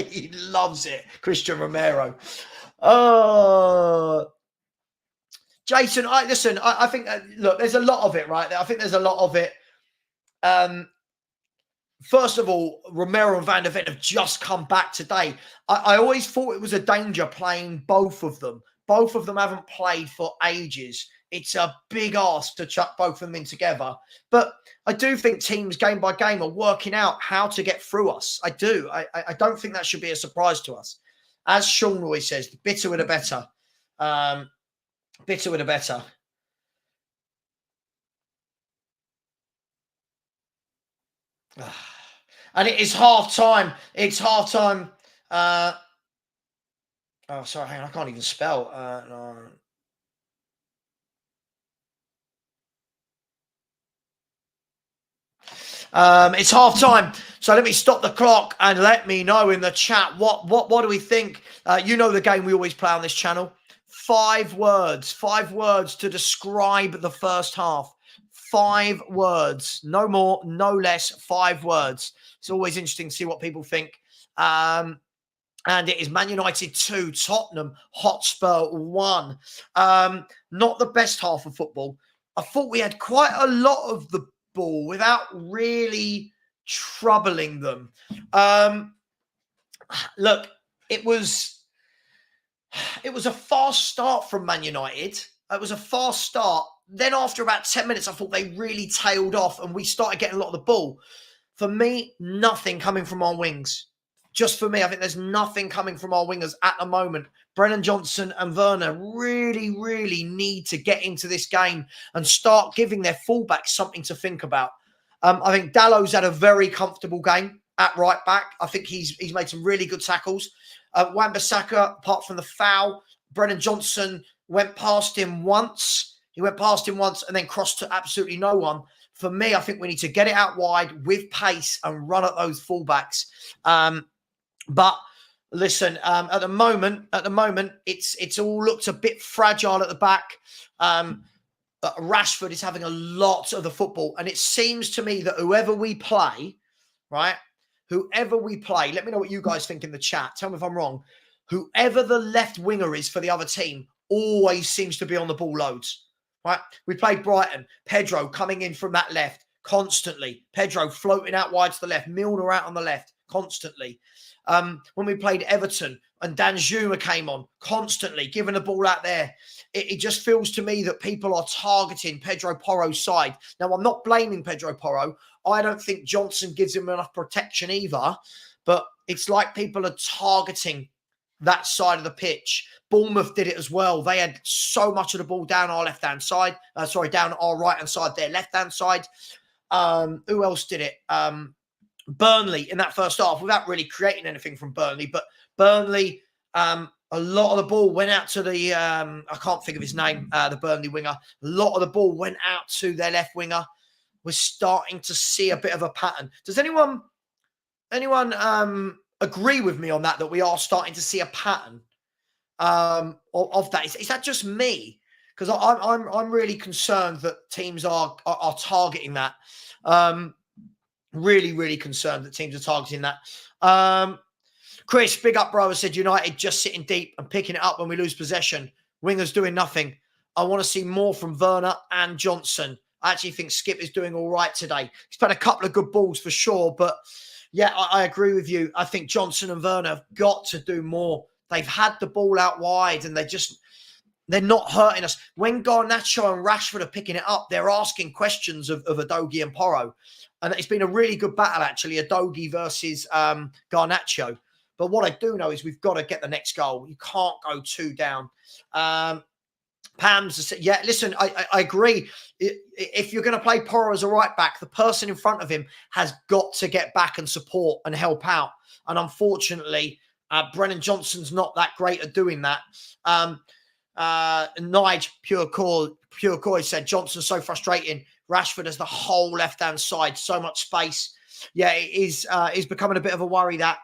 He loves it. Christian Romero. Oh, Jason, I think, look, there's a lot of it, right? I think there's a lot of it. First of all, Romero and Van der Ven have just come back today. I always thought it was a danger playing both of them both of them haven't played for ages. It's a big ask to chuck both of them in together. But I do think teams, game by game, are working out how to get through us. I do. I don't think that should be a surprise to us. As Sean always says, the bitter with the better. Bitter with the better. And it is half time. It's half time. Oh, sorry, hang on. I can't even spell. No. It's half time, so let me stop the clock and let me know in the chat what do we think? You know the game we always play on this channel. 5 words to describe the first half. 5 words, no more, no less. 5 words. It's always interesting to see what people think. And it is Man United 2, Tottenham Hotspur 1. Not the best half of football. I thought we had quite a lot of the ball without really troubling them. Look, it was a fast start from Man United. It was a fast start. Then after about 10 minutes, I thought they really tailed off and we started getting a lot of the ball. For me, nothing coming from our wings. Just for me, I think there's nothing coming from our wingers at the moment. Brennan Johnson and Werner really, really need to get into this game and start giving their fullbacks something to think about. I think Dallow's had a very comfortable game at right back. I think he's made some really good tackles. Wan-Bissaka, apart from the foul, Brennan Johnson went past him once. He went past him once and then crossed to absolutely no one. For me, I think we need to get it out wide with pace and run at those fullbacks. But listen, at the moment, it's all looked a bit fragile at the back. Rashford is having a lot of the football, and it seems to me that whoever we play, right? Whoever we play, let me know what you guys think in the chat. Tell me if I'm wrong. Whoever the left winger is for the other team always seems to be on the ball loads, right? We played Brighton. Pedro coming in from that left constantly. Pedro floating out wide to the left. Milner out on the left constantly. When we played Everton and Danjuma came on constantly, giving the ball out there, it just feels to me that people are targeting Pedro Porro's side. Now, I'm not blaming Pedro Porro. I don't think Johnson gives him enough protection either, but it's like people are targeting that side of the pitch. Bournemouth did it as well. They had so much of the ball down our left-hand side. Down our right-hand side, their left-hand side. Who else did it? Burnley in that first half, without really creating anything from Burnley, but Burnley, a lot of the ball went out to the, I can't think of his name, the Burnley winger. A lot of the ball went out to their left winger. We're starting to see a bit of a pattern. Does anyone agree with me on that we are starting to see a pattern of that? Is that just me? Because I'm really concerned that teams are targeting that. Really, really concerned that teams are targeting that. Chris, big up, bro, said United just sitting deep and picking it up when we lose possession. Wingers doing nothing. I want to see more from Werner and Johnson. I actually think Skip is doing all right today. He's played a couple of good balls for sure, but yeah, I agree with you. I think Johnson and Werner have got to do more. They've had the ball out wide and they're not hurting us. When Garnacho and Rashford are picking it up, they're asking questions of Udogie and Porro. And it's been a really good battle, actually, Udogie versus Garnacho. But what I do know is we've got to get the next goal. You can't go 2 down. Pam's, yeah, listen, I agree. If you're going to play Porro as a right back, the person in front of him has got to get back and support and help out. And unfortunately, Brennan Johnson's not that great at doing that. Nige Pure Coy said Johnson's so frustrating. Rashford has the whole left-hand side, so much space. Yeah, it is becoming a bit of a worry that.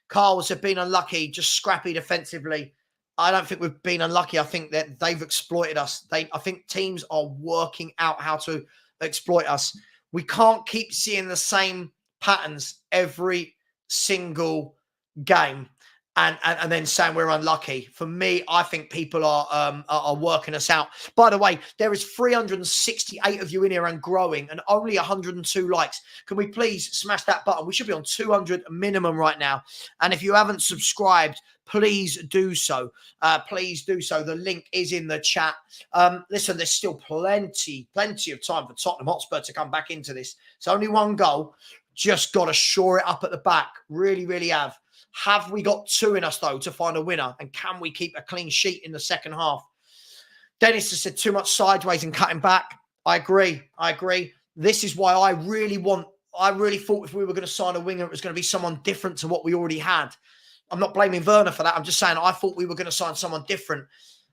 Carl said been unlucky, just scrappy defensively. I don't think we've been unlucky. I think that they've exploited us. I think teams are working out how to exploit us. We can't keep seeing the same patterns every single game. and then saying we're unlucky. For me, I think people are working us out. By the way, there is 368 of you in here and growing, and only 102 likes. Can we please smash that button? We should be on 200 minimum right now. And if you haven't subscribed, please do so. Please do so. The link is in the chat. Listen, there's still plenty of time for Tottenham Hotspur to come back into this. It's only one goal. Just got to shore it up at the back. Really, really have. Have we got two in us, though, to find a winner? And can we keep a clean sheet in the second half? Dennis has said too much sideways and cutting back. I agree. This is why I really thought if we were going to sign a winger, it was going to be someone different to what we already had. I'm not blaming Werner for that. I'm just saying I thought we were going to sign someone different.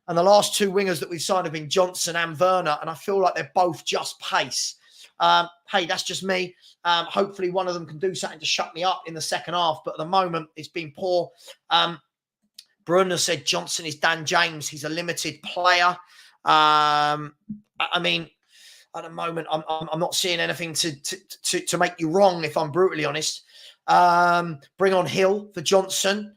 And the last two wingers that we've signed have been Johnson and Werner. And I feel like they're both just pace. Hey, that's just me. Hopefully one of them can do something to shut me up in the second half. But at the moment, it's been poor. Brunner said Johnson is Dan James. He's a limited player. I mean, at the moment, I'm not seeing anything to make you wrong, if I'm brutally honest. Bring on Hill for Johnson.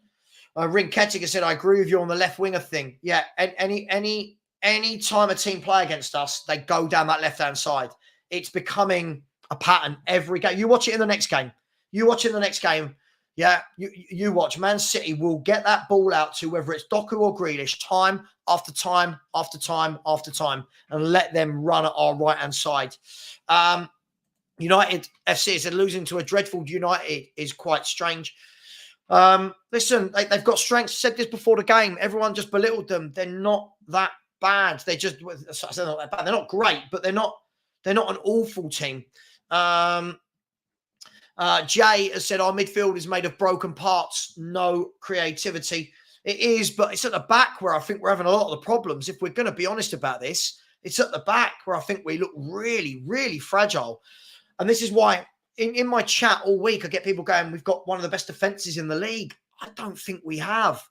Ring Kettiger said, I agree with you on the left winger thing. Yeah, any time a team play against us, they go down that left-hand side. It's becoming a pattern every game. You watch it in the next game. Yeah, you watch. Man City will get that ball out to whether it's Doku or Grealish time after time after time after time and let them run at our right-hand side. United FC said losing to a dreadful United is quite strange. Listen, they've got strengths. I said this before the game. Everyone just belittled them. They're not that bad. They're not that bad. They're not great, but they're not an awful team. Jay has said our midfield is made of broken parts, no creativity. It is, but it's at the back where I think we're having a lot of the problems. If we're going to be honest about this, it's at the back where I think we look really, really fragile. And this is why in my chat all week, I get people going, we've got one of the best defences in the league. I don't think we have.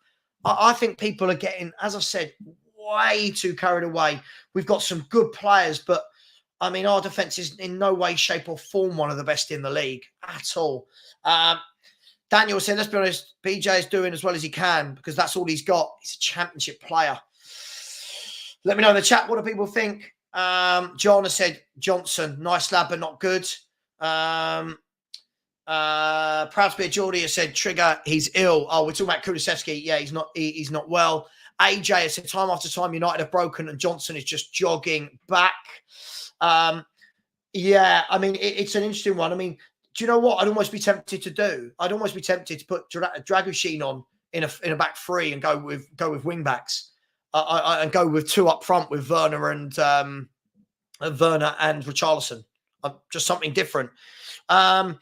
I think people are getting, as I said, way too carried away. We've got some good players, but I mean, our defence is in no way, shape or form one of the best in the league at all. Daniel said, let's be honest, PJ is doing as well as he can because that's all he's got. He's a championship player. Let me know in the chat, what do people think? John has said, Johnson, nice lad, but not good. Proud to be a Geordie has said, Trigger, he's ill. Oh, we're talking about Kulusevski. Yeah, he's not well. AJ has said, time after time, United have broken and Johnson is just jogging back. Yeah, I mean, it's an interesting one. I mean, do you know what I'd almost be tempted to do? I'd almost be tempted to put Dragushin on in a back three and go with wing backs. And go with two up front with Werner and Richarlison. Just something different. Dan,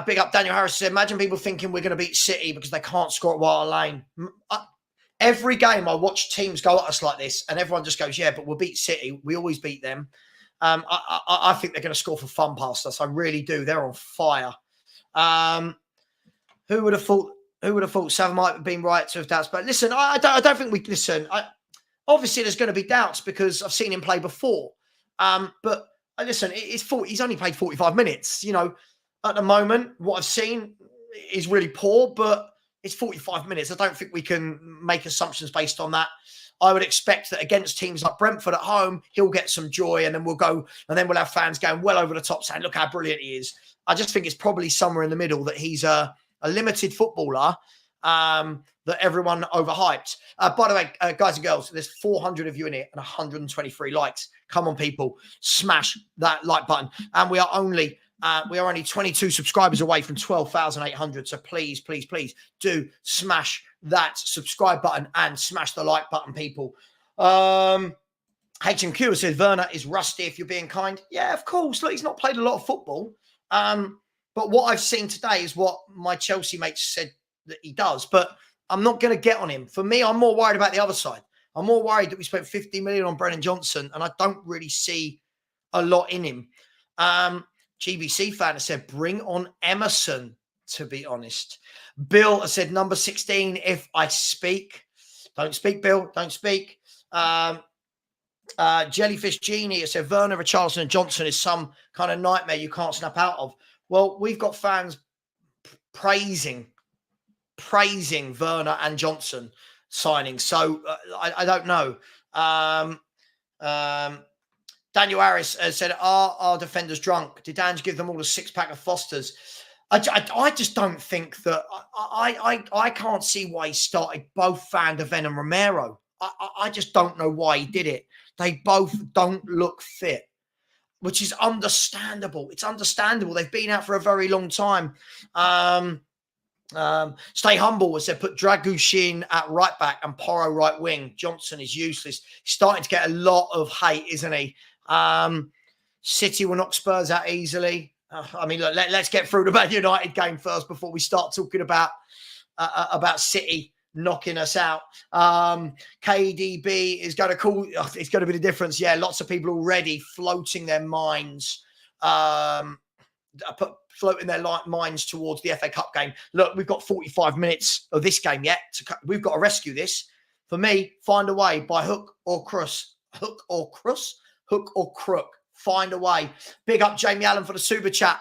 big up Daniel Harris said, imagine people thinking we're going to beat City because they can't score at White Lane. Every game I watch teams go at us like this and everyone just goes, yeah, but we'll beat City. We always beat them. I think they're going to score for fun past us. I really do. They're on fire. Who would have thought Savva might have been right to have doubts? But listen, I don't think we listen. Obviously, there's going to be doubts because I've seen him play before. But listen, he's only played 45 minutes. You know, at the moment, what I've seen is really poor, but it's 45 minutes. I don't think we can make assumptions based on that. I would expect that against teams like Brentford at home, he'll get some joy and then we'll have fans going well over the top saying, look how brilliant he is. I just think it's probably somewhere in the middle that he's a limited footballer that everyone overhyped. By the way, guys and girls, there's 400 of you in here and 123 likes. Come on, people, smash that like button. And we are only 22 subscribers away from 12,800. So please, please, please do smash that subscribe button and smash the like button, people. H&Q said Werner is rusty if you're being kind. Yeah, of course. Look, he's not played a lot of football. But what I've seen today is what my Chelsea mates said that he does. But I'm not going to get on him. For me, I'm more worried about the other side. I'm more worried that we spent 50 million on Brennan Johnson and I don't really see a lot in him. GBC fan has said, bring on Emerson, to be honest. Bill has said, number 16, if I speak. Don't speak, Bill. Don't speak. Jellyfish Genie has said, Werner, Richarlison and Johnson is some kind of nightmare you can't snap out of. Well, we've got fans praising praising Werner and Johnson signing. So I don't know. Daniel Harris has said, are our defenders drunk? Did Ange give them all a 6-pack of Fosters? I just don't think that. I can't see why he started both Van de Ven and Romero. I just don't know why he did it. They both don't look fit, which is understandable. It's understandable. They've been out for a very long time. Stay humble has said, put Dragushin at right back and Porro right wing. Johnson is useless. He's starting to get a lot of hate, isn't he? City will knock Spurs out easily. I mean, look, let's get through the Man United game first before we start talking about City knocking us out. KDB is going to call. It's going to be the difference. Yeah, lots of people already floating their minds. Floating their minds towards the FA Cup game. Look, we've got 45 minutes of this game yet. We've got to rescue this. For me, find a way by hook or crook. Find a way. Big up Jamie Allen for the super chat.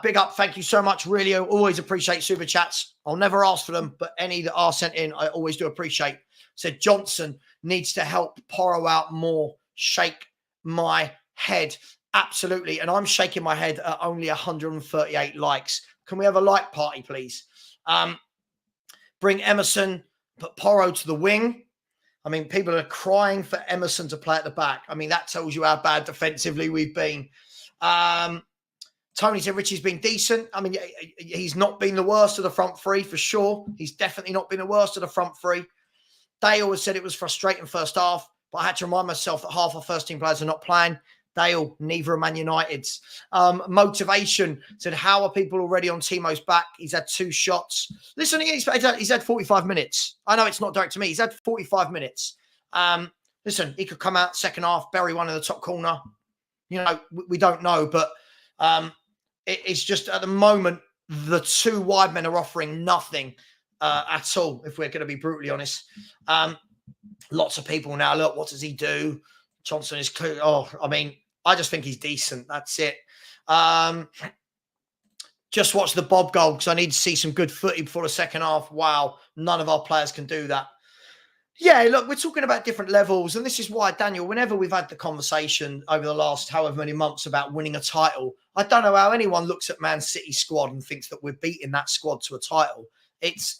Big up. Thank you so much. Really, always appreciate super chats. I'll never ask for them, but any that are sent in, I always do appreciate. Said Johnson needs to help Porro out more. Shake my head. Absolutely. And I'm shaking my head at only 138 likes. Can we have a like party, please? Bring Emerson, put Porro to the wing. I mean, people are crying for Emerson to play at the back. I mean, that tells you how bad defensively we've been. Tony said Richie's been decent. I mean, he's not been the worst of the front three for sure. He's definitely not been the worst of the front three. They always said it was frustrating first half, but I had to remind myself that half our first team players are not playing. Dale, neither are Man United's. Motivation said, how are people already on Timo's back? He's had 2 shots. Listen, he's had 45 minutes. I know it's not direct to me. He's had 45 minutes. Listen, he could come out second half, bury one in the top corner. You know, we don't know. But it's just at the moment, the 2 wide men are offering nothing at all, if we're going to be brutally honest. Lots of people now, look, what does he do? Johnson is clear. Oh, I mean, I just think he's decent. That's it. Just watch the Bob goal because I need to see some good footy before the second half. Wow, none of our players can do that. Yeah, look, we're talking about different levels. And this is why, Daniel, whenever we've had the conversation over the last however many months about winning a title, I don't know how anyone looks at Man City's squad and thinks that we're beating that squad to a title. It's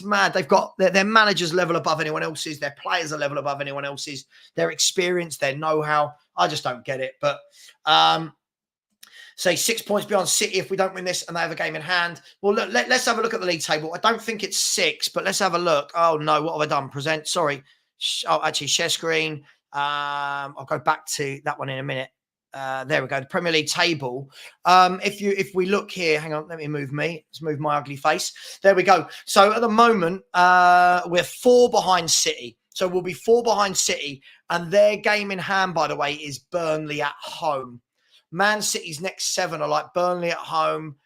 mad. They've got their managers level above anyone else's. Their players are level above anyone else's. Their experience, their know-how. I just don't get it. But say 6 points beyond City if we don't win this and they have a game in hand. Well, look, let's have a look at the league table. I don't think it's 6, but let's have a look. Oh, no. What have I done? Present. Sorry. Oh, actually, share screen. I'll go back to that one in a minute. There we go. The Premier League table. If we look here, hang on, let me move me. Let's move my ugly face. There we go. So at the moment, we're 4 behind City. So we'll be 4 behind City. And their game in hand, by the way, is Burnley at home. Man City's next 7 are like Burnley at home,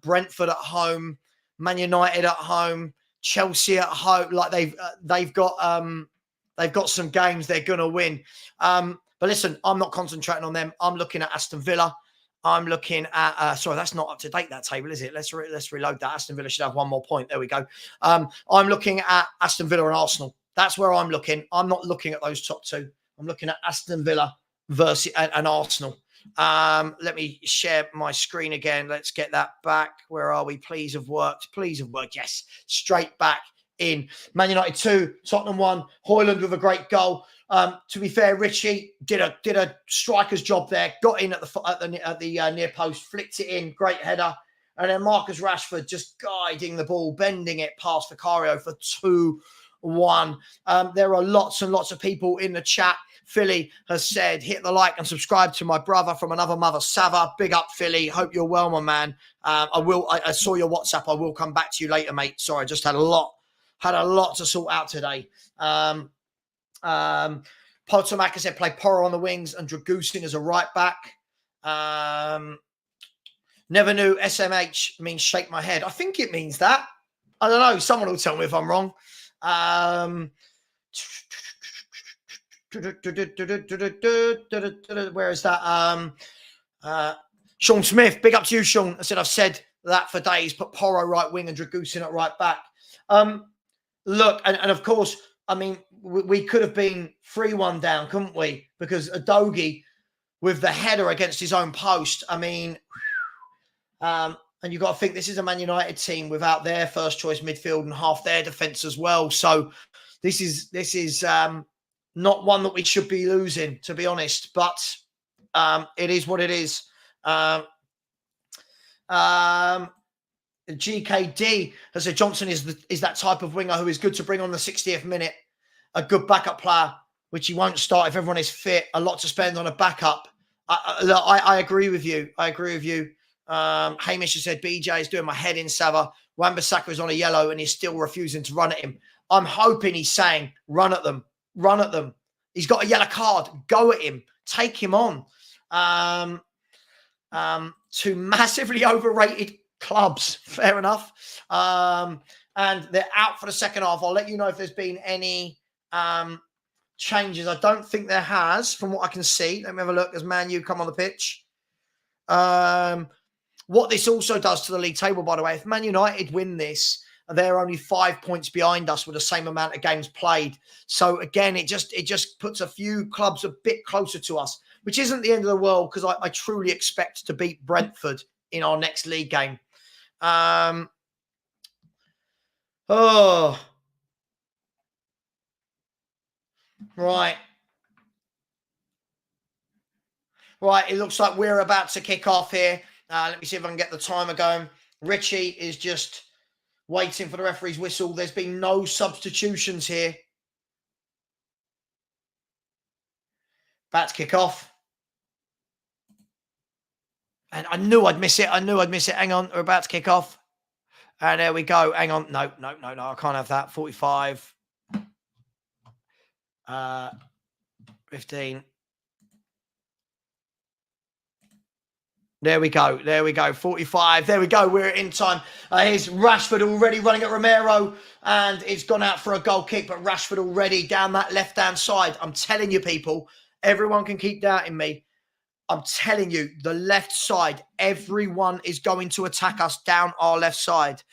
Brentford at home, Man United at home, Chelsea at home. Like they've got some games they're gonna win. But listen, I'm not concentrating on them. I'm looking at Aston Villa. I'm looking at, sorry, that's not up to date, that table, is it? Let's reload that. Aston Villa should have 1 more point. There we go. I'm looking at Aston Villa and Arsenal. That's where I'm looking. I'm not looking at those top 2. I'm looking at Aston Villa versus and Arsenal. Let me share my screen again. Let's get that back. Where are we? Please have worked. Please have worked. Yes. Straight back in. Man United 2, Tottenham 1. Højlund with a great goal. To be fair, Richie did a striker's job there. Got in at the near post, flicked it in, great header, and then Marcus Rashford just guiding the ball, bending it past Vicario for 2-1. There are lots and lots of people in the chat. Philly has said, hit the like and subscribe to my brother from another mother, Savva. Big up, Philly. Hope you're well, my man. I saw your WhatsApp. I will come back to you later, mate. Sorry, I just had a lot to sort out today. Potomac said play Porro on the wings and Dragusin as a right back. Never knew SMH means shake my head. I think it means that. I don't know. Someone will tell me if I'm wrong. Where is that? Sean Smith, big up to you, Sean. I said that for days. Put Porro right wing and Dragusin at right back. Look, and of course, I mean, we could have been 3-1 down, couldn't we? Because Udogie with the header against his own post. I mean, and you've got to think this is a Man United team without their first choice midfield and half their defence as well. So this is not one that we should be losing, to be honest. But it is what it is. GKD has said Johnson is that type of winger who is good to bring on the 60th minute, a good backup player, which he won't start if everyone is fit. A lot to spend on a backup. I agree with you. I agree with you. Hamish has said BJ is doing my head in, Savva. Wan-Bissaka is on a yellow and he's still refusing to run at him. I'm hoping he's saying, run at them. Run at them. He's got a yellow card. Go at him. Take him on. Two massively overrated clubs. Fair enough. And they're out for the second half. I'll let you know if there's been any changes. I don't think there has, from what I can see. Let me have a look as Man U come on the pitch. What this also does to the league table, by the way, if Man United win this, they're only 5 points behind us with the same amount of games played. So again, it just puts a few clubs a bit closer to us, which isn't the end of the world because I truly expect to beat Brentford in our next league game. Right. Right, it looks like we're about to kick off here. Let me see if I can get the timer going. Richie is just waiting for the referee's whistle. There's been no substitutions here. About to kick off. And I knew I'd miss it. Hang on, we're about to kick off. And there we go. Hang on. No. I can't have that. 45. 15. There we go. 45. There we go. We're in time. Here's Rashford already running at Romero. And it's gone out for a goal kick. But Rashford already down that left-hand side. I'm telling you, people, everyone can keep doubting me. I'm telling you, the left side, everyone is going to attack us down our left side.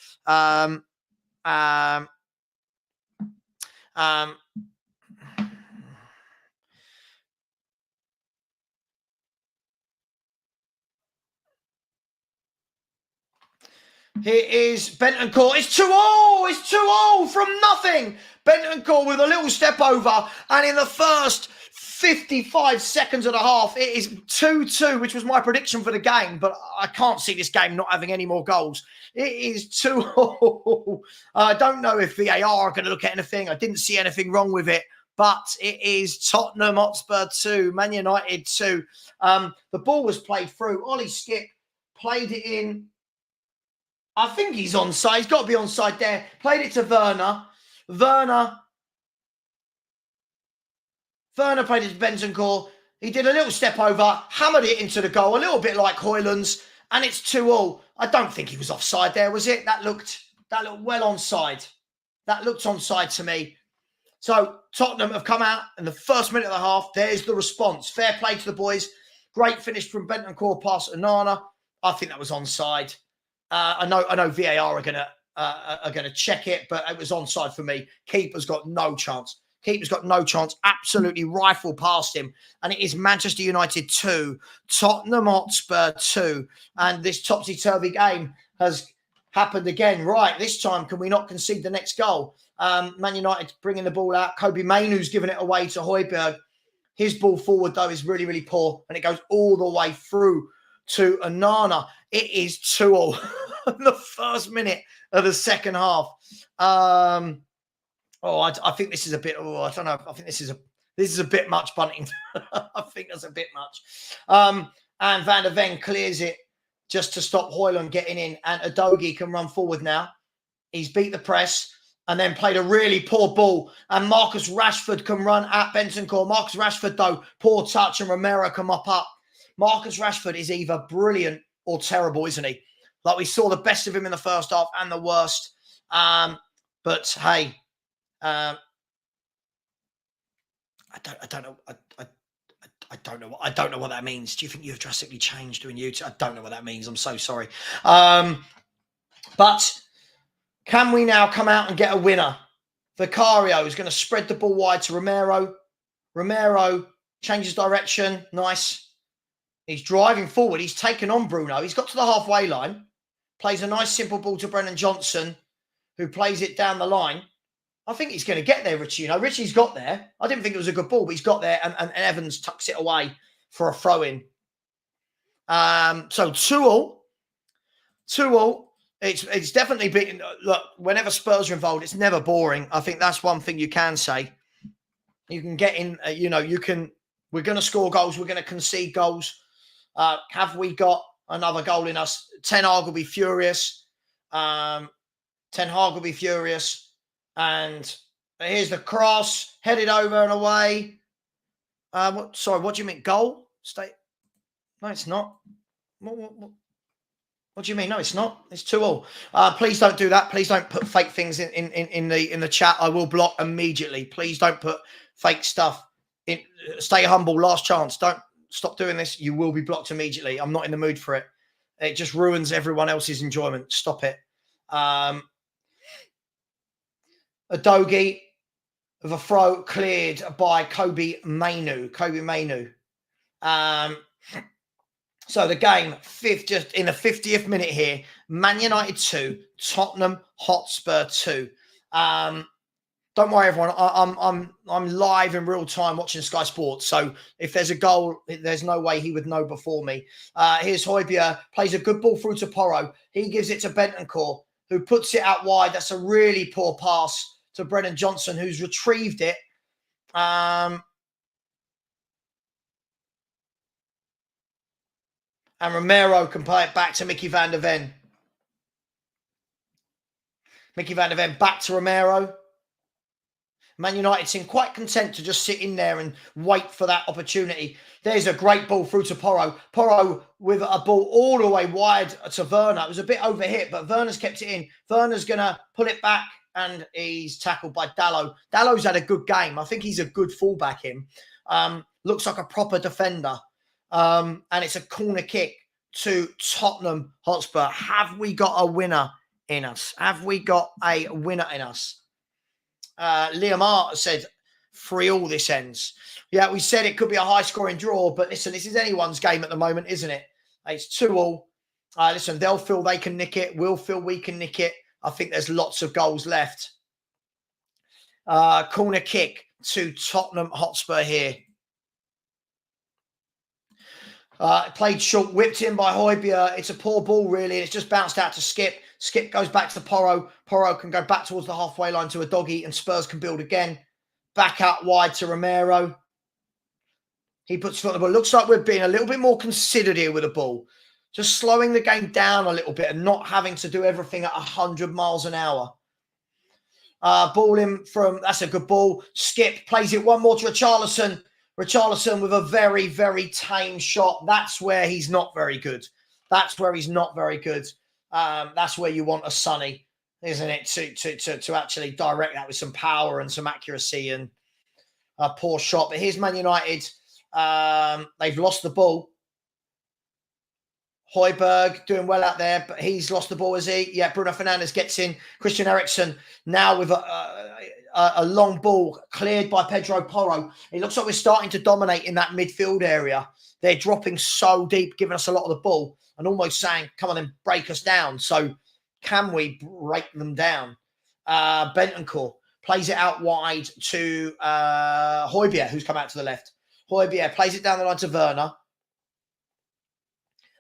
Here is Bentancur. It's 2-0. It's 2-0 from nothing. Bentancur with a little step over. And in the first 55 seconds of the half, it is 2-2, which was my prediction for the game. But I can't see this game not having any more goals. It is 2-0. I don't know if VAR are going to look at anything. I didn't see anything wrong with it. But it is Tottenham Hotspur 2, Man United 2. The ball was played through. Ollie Skip played it in. I think he's onside. He's got to be onside there. Played it to Werner. Werner played it to Bentancur. He did a little step over, hammered it into the goal, a little bit like Højlund's, and it's 2-2. I don't think he was offside there, was it? That looked well onside. That looked onside to me. So Tottenham have come out in the first minute of the half. There's the response. Fair play to the boys. Great finish from Bentancur past Onana. I think that was onside. I know VAR are gonna check it, but it was onside for me. Keeper's got no chance. Absolutely rifle past him. And it is Manchester United 2, Tottenham Hotspur 2. And this topsy-turvy game has happened again. Right, this time, can we not concede the next goal? Man United bringing the ball out. Kobe Mainoo's giving it away to Højbjerg. His ball forward, though, is really, really poor. And it goes all the way through to Onana. It is 2-0 in the first minute of the second half. I think this is a bit. I don't know. I think this is a bit much, Bunting. I think that's a bit much. And Van der Ven clears it just to stop Højlund getting in, and Udogie can run forward now. He's beat the press and then played a really poor ball, and Marcus Rashford can run at Bentancur. Marcus Rashford, though, poor touch, and Romero can mop up. Marcus Rashford is either brilliant or terrible, isn't he? Like, we saw the best of him in the first half and the worst. But hey, I don't know. I don't know what that means. Do you think you have drastically changed doing YouTube? I don't know what that means. I'm so sorry. But can we now come out and get a winner? Vicario is going to spread the ball wide to Romero. Romero changes direction. Nice. He's driving forward. He's taken on Bruno. He's got to the halfway line. Plays a nice simple ball to Brennan Johnson, who plays it down the line. I think he's going to get there, Richie. You know, Richie's got there. I didn't think it was a good ball, but he's got there, and Evans tucks it away for a throw-in. So 2-2. 2-2. It's definitely been, look, whenever Spurs are involved, it's never boring. I think that's one thing you can say. You can get in, we're going to score goals. We're going to concede goals. Have we got another goal in us? Ten Hag will be furious. Ten Hag will be furious. And here's the cross, headed over and away. What do you mean? Goal? No, it's not. What do you mean? No, it's not. It's 2-2. Please don't do that. Please don't put fake things in the chat. I will block immediately. Please don't put fake stuff in. Stay humble. Last chance. Don't stop doing this. You will be blocked immediately. I'm not in the mood for it. It just ruins everyone else's enjoyment. Stop it. Adogi of a throw cleared by Kobe Mainu. So the game, just in the 50th minute here, Man United 2, Tottenham Hotspur 2. Don't worry, everyone. I'm live in real time watching Sky Sports. So if there's a goal, there's no way he would know before me. Here's Højbjerg, plays a good ball through to Porro. He gives it to Bentancur, who puts it out wide. That's a really poor pass to Brennan Johnson, who's retrieved it. And Romero can play it back to Mickey van der Ven. Mickey van der Ven back to Romero. Man United seem quite content to just sit in there and wait for that opportunity. There's a great ball through to Porro. Porro with a ball all the way wide to Werner. It was a bit overhit, but Werner's kept it in. Werner's going to pull it back, and he's tackled by Dalot. Dalot's had a good game. I think he's a good fullback, him. Looks like a proper defender. And it's a corner kick to Tottenham Hotspur. Have we got a winner in us? Have we got a winner in us? Liam Hart said 3-3 this ends. Yeah, we said it could be a high-scoring draw, but listen, this is anyone's game at the moment, isn't it? It's 2-2. Listen, they'll feel they can nick it. We'll feel we can nick it. I think there's lots of goals left. Corner kick to Tottenham Hotspur here. Played short, whipped in by Højbjerg. It's a poor ball, really. It's just bounced out to Skip. Skip goes back to Porro. Porro can go back towards the halfway line to a doggy, and Spurs can build again. Back out wide to Romero. He puts foot on the ball. Looks like we're being a little bit more considered here with the ball. Just slowing the game down a little bit and not having to do everything at 100 miles an hour. Ball in from, that's a good ball. Skip plays it one more to Richarlison. Richarlison with a very, very tame shot. That's where he's not very good. That's where he's not very good. That's where you want a Sonny, isn't it? To actually direct that with some power and some accuracy, and a poor shot. But here's Man United. They've lost the ball. Højbjerg doing well out there, but he's lost the ball, is he? Yeah, Bruno Fernandes gets in. Christian Eriksen now with a long ball cleared by Pedro Porro. It looks like we're starting to dominate in that midfield area. They're dropping so deep, giving us a lot of the ball and almost saying, come on then, break us down. So can we break them down? Bentancur plays it out wide to Højbjerg, who's come out to the left. Højbjerg plays it down the line to Werner.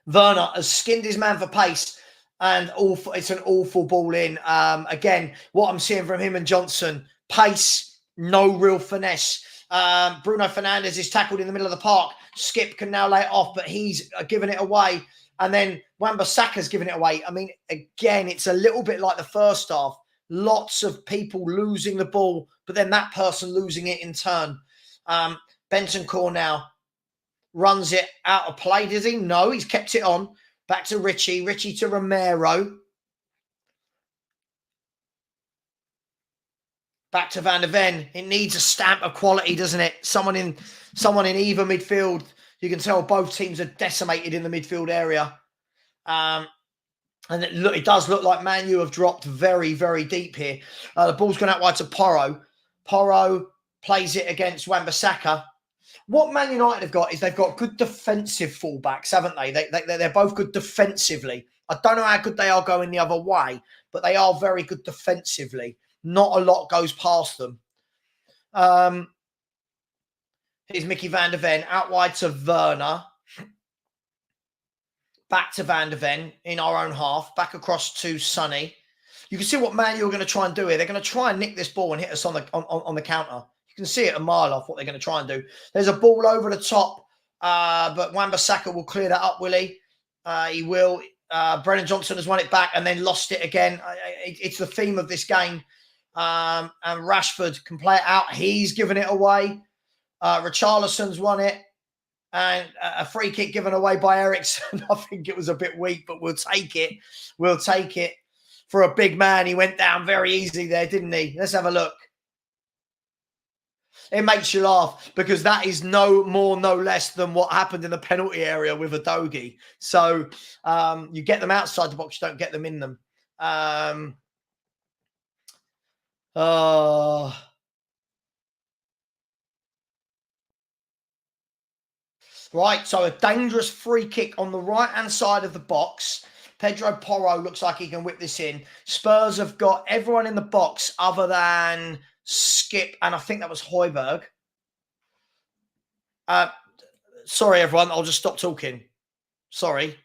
Werner has skinned his man for pace, and it's an awful ball in. Again, what I'm seeing from him and Johnson, pace, no real finesse. Bruno Fernandes is tackled in the middle of the park. Skip can now lay it off, but he's given it away. And then Wan-Bissaka's given it away. I mean, again, it's a little bit like the first half. Lots of people losing the ball, but then that person losing it in turn. Bentancur now runs it out of play, does he? No, he's kept it on. Back to Richie. Richie to Romero. Back to Van der Ven. It needs a stamp of quality, doesn't it? Someone in either midfield. You can tell both teams are decimated in the midfield area. And it does look like Man U have dropped very, very deep here. The ball's gone out wide to Porro. Porro plays it against Wan-Bissaka. What Man United have got is they've got good defensive fullbacks, haven't they? They're both good defensively. I don't know how good they are going the other way, but they are very good defensively. Not a lot goes past them. Here's Mickey van der Ven out wide to Werner. Back to Van der Ven in our own half. Back across to Sonny. You can see what Man U are going to try and do here. They're going to try and nick this ball and hit us on the counter. You can see it a mile off what they're going to try and do. There's a ball over the top, but Wan-Bissaka will clear that up, will he? He will. Brennan Johnson has won it back and then lost it again. It's the theme of this game. And Rashford can play it out. He's given it away. Richarlison's won it. And a free kick given away by Eriksen. I think it was a bit weak, but we'll take it. We'll take it. For a big man, he went down very easily there, didn't he? Let's have a look. It makes you laugh because that is no more, no less than what happened in the penalty area with Udogie. So you get them outside the box, you don't get them in them. Right, so a dangerous free kick on the right-hand side of the box. Pedro Porro looks like he can whip this in. Spurs have got everyone in the box other than Skip, and I think that was Højbjerg. Sorry, everyone. I'll just stop talking. Sorry.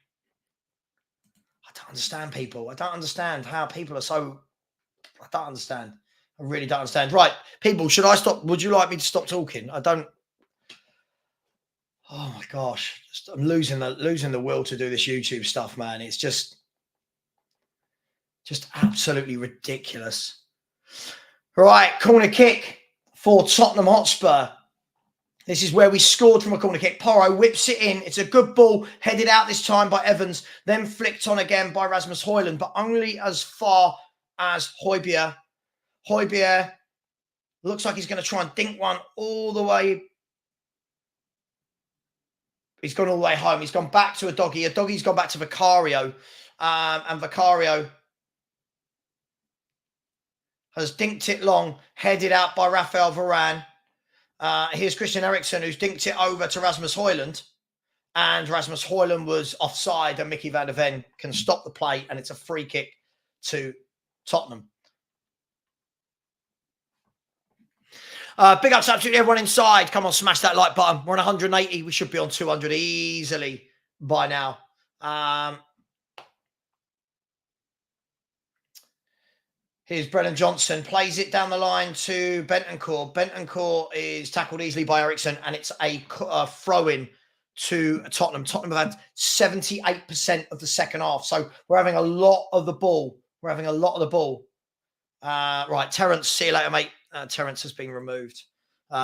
I don't understand people. I don't understand how people are so... I don't understand. I really don't understand. Right, people, should I stop? Would you like me to stop talking? I don't... Oh my gosh, I'm losing the will to do this YouTube stuff, man. It's just absolutely ridiculous. Right, corner kick for Tottenham Hotspur. This is where we scored from a corner kick. Porro whips it in. It's a good ball, headed out this time by Evans, then flicked on again by Rasmus Højlund, but only as far as Højbjerg. Højbjerg looks like he's going to try and dink one all the way. He's gone all the way home. He's gone back to Udogie. Udogie's gone back to Vicario. And Vicario has dinked it long, headed out by Raphael Varane. Here's Christian Eriksen, who's dinked it over to Rasmus Højlund. And Rasmus Højlund was offside, and Mickey van der Ven can stop the play, and it's a free kick to Tottenham. Big ups to absolutely everyone inside. Come on, smash that like button. We're on 180. We should be on 200 easily by now. Here's Brennan Johnson. Plays it down the line to Bentancur. Bentancur is tackled easily by Eriksen, and it's a throw-in to Tottenham. Tottenham have had 78% of the second half. So we're having a lot of the ball. We're having a lot of the ball. Right, Terence, see you later, mate. Terence has been removed.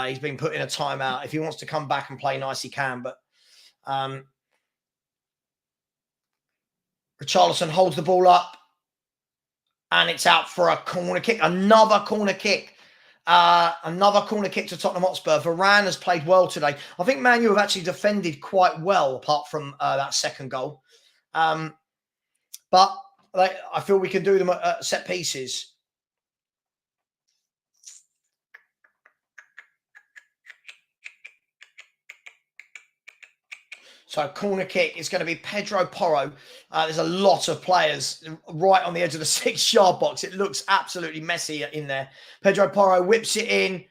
He's been put in a timeout. If he wants to come back and play nice, he can. But Richarlison holds the ball up, and it's out for a corner kick. Another corner kick. Another corner kick to Tottenham Hotspur. Varane has played well today. I think Man U have actually defended quite well, apart from that second goal. But I feel we can do them at set pieces. So corner kick is going to be Pedro Porro. There's a lot of players right on the edge of the 6-yard box. It looks absolutely messy in there. Pedro Porro whips it in,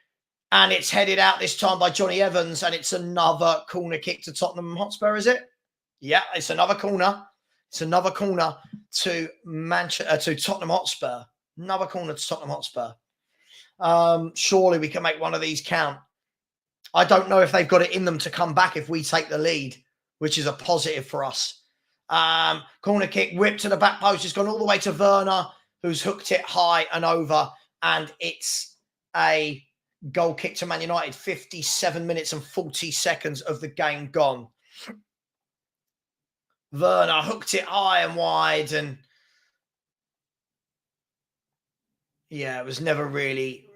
and it's headed out this time by Johnny Evans, and it's another corner kick to Tottenham Hotspur, is it? Yeah, it's another corner. It's another corner to Tottenham Hotspur. Another corner to Tottenham Hotspur. Surely we can make one of these count. I don't know if they've got it in them to come back if we take the lead, which is a positive for us. Corner kick, whip to the back post. It's gone all the way to Werner, who's hooked it high and over. And it's a goal kick to Man United. 57 minutes and 40 seconds of the game gone. Werner hooked it high and wide. And yeah, it was never really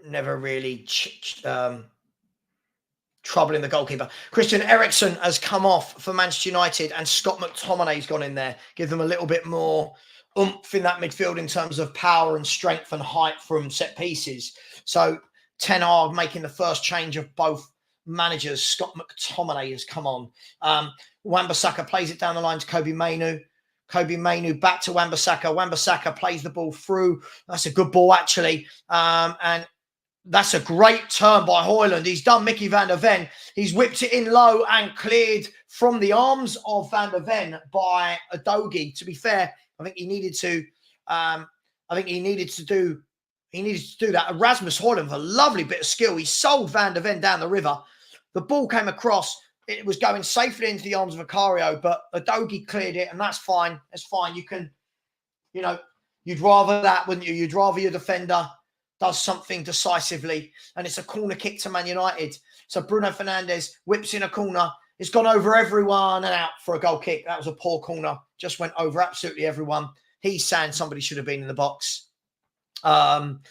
troubling the goalkeeper. Christian Eriksen has come off for Manchester United, and Scott McTominay's gone in there. Give them a little bit more oomph in that midfield in terms of power and strength and height from set pieces. So Ten Hag making the first change of both managers. Scott McTominay has come on. Wan-Bissaka plays it down the line to Kobbie Mainoo. Kobbie Mainoo back to Wan-Bissaka. Wan-Bissaka plays the ball through. That's a good ball, actually. And that's a great turn by Højlund. He's done Mickey van der Ven. He's whipped it in low and cleared from the arms of van der Ven by Udogie. To be fair, I think he needed to. He needed to do that. Rasmus Højlund with a lovely bit of skill. He sold van der Ven down the river. The ball came across. It was going safely into the arms of Vicario, but Udogie cleared it, and that's fine. That's fine. You can, you'd rather that, wouldn't you? You'd rather your defender does something decisively, and it's a corner kick to Man United. So Bruno Fernandes whips in a corner. It's gone over everyone and out for a goal kick. That was a poor corner. Just went over absolutely everyone. He's saying somebody should have been in the box. Rasmus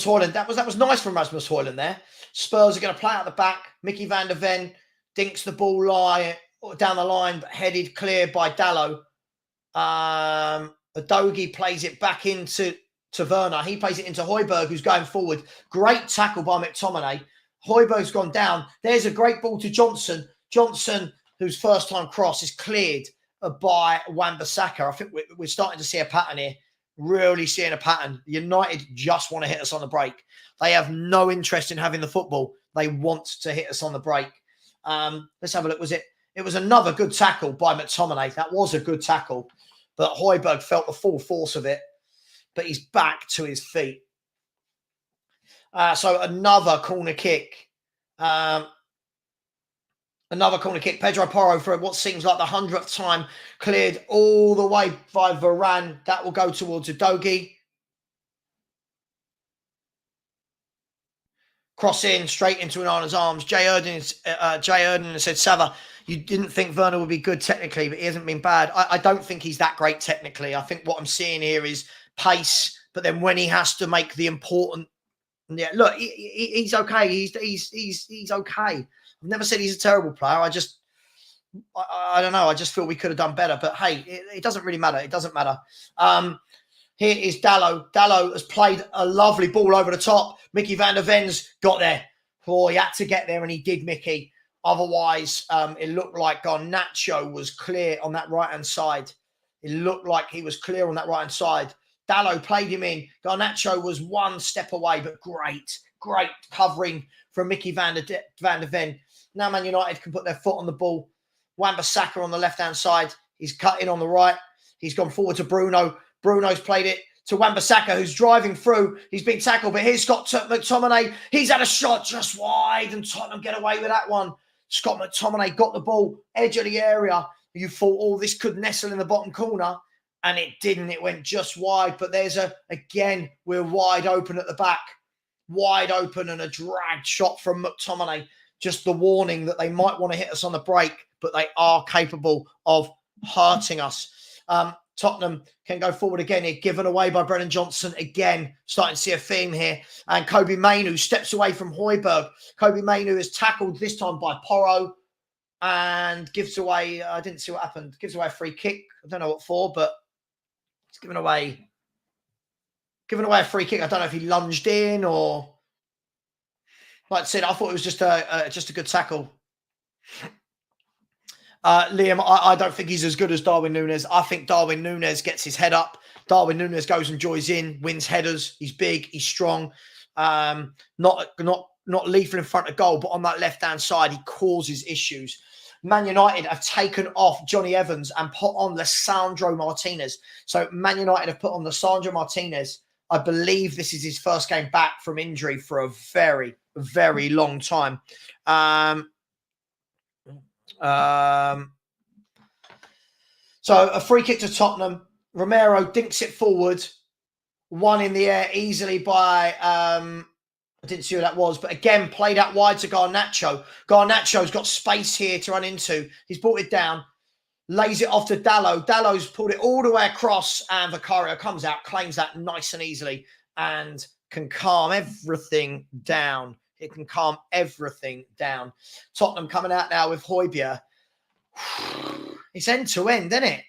Højlund. That was nice from Rasmus Højlund there. Spurs are going to play out the back. Mickey van der Ven dinks the ball down the line, but headed clear by Dalot. Udogie plays it back into Werner. He plays it into Højbjerg, who's going forward. Great tackle by McTominay. Højbjerg's gone down. There's a great ball to Johnson. Johnson, whose first time cross is cleared by Wan-Bissaka. I think we're starting to see a pattern here. Really seeing a pattern. United just want to hit us on the break. They have no interest in having the football. They want to hit us on the break. Let's have a look. It was another good tackle by McTominay. That was a good tackle. But Højbjerg felt the full force of it. But he's back to his feet. So another corner kick. Another corner kick. Pedro Porro for what seems like the 100th time. Cleared all the way by Varane. That will go towards Udogie. Cross in straight into Onana's arms. Jay Erden said, Savva, you didn't think Werner would be good technically, but he hasn't been bad. I don't think he's that great technically. I think what I'm seeing here is pace, but then when he has to make the important, look, he's okay. He's okay. I've never said he's a terrible player. I don't know. I just feel we could have done better. But hey, it doesn't really matter. It doesn't matter. Here is Dalot. Dalot has played a lovely ball over the top. Mickey van der Ven's got there. Oh, he had to get there, and he did, Mickey. Otherwise, it looked like Garnacho was clear on that right-hand side. It looked like he was clear on that right-hand side. Dalot played him in. Garnacho was one step away, but great covering from Mickey van der Ven. Now Man United can put their foot on the ball. Wan-Bissaka on the left-hand side. He's cut in on the right. He's gone forward to Bruno. Bruno's played it to Wan-Bissaka, who's driving through. He's been tackled, but here's Scott McTominay. He's had a shot just wide, and Tottenham get away with that one. Scott McTominay got the ball, edge of the area. You thought, oh, this could nestle in the bottom corner, and it didn't. It went just wide, but again, we're wide open at the back. Wide open and a dragged shot from McTominay. Just the warning that they might want to hit us on the break, but they are capable of hurting us. Tottenham can go forward again here, given away by Brennan Johnson again. Starting to see a theme here. And Kobbie Mainoo steps away from Højbjerg. Kobbie Mainoo is tackled this time by Porro and gives away, I didn't see what happened, gives away a free kick. I don't know what for, but it's given away a free kick. I don't know if he lunged in or, like I said, I thought it was just a good tackle. Liam, I don't think he's as good as Darwin Núñez. I think Darwin Núñez gets his head up. Darwin Núñez goes and joins in, wins headers. He's big, he's strong. Not lethal in front of goal, but on that left-hand side, he causes issues. Man United have taken off Johnny Evans and put on Lisandro Martinez. So Man United have put on Lisandro Martinez. I believe this is his first game back from injury for a very, very long time. So a free kick to Tottenham. Romero dinks it forward. One in the air easily by, I didn't see who that was, but again, played out wide to Garnacho. Garnacho's got space here to run into. He's brought it down, lays it off to Dalot. Dalot's pulled it all the way across, and Vicario comes out, claims that nice and easily, and can calm everything down. It can calm everything down. Tottenham coming out now with Højbjerg. It's end to end, isn't it?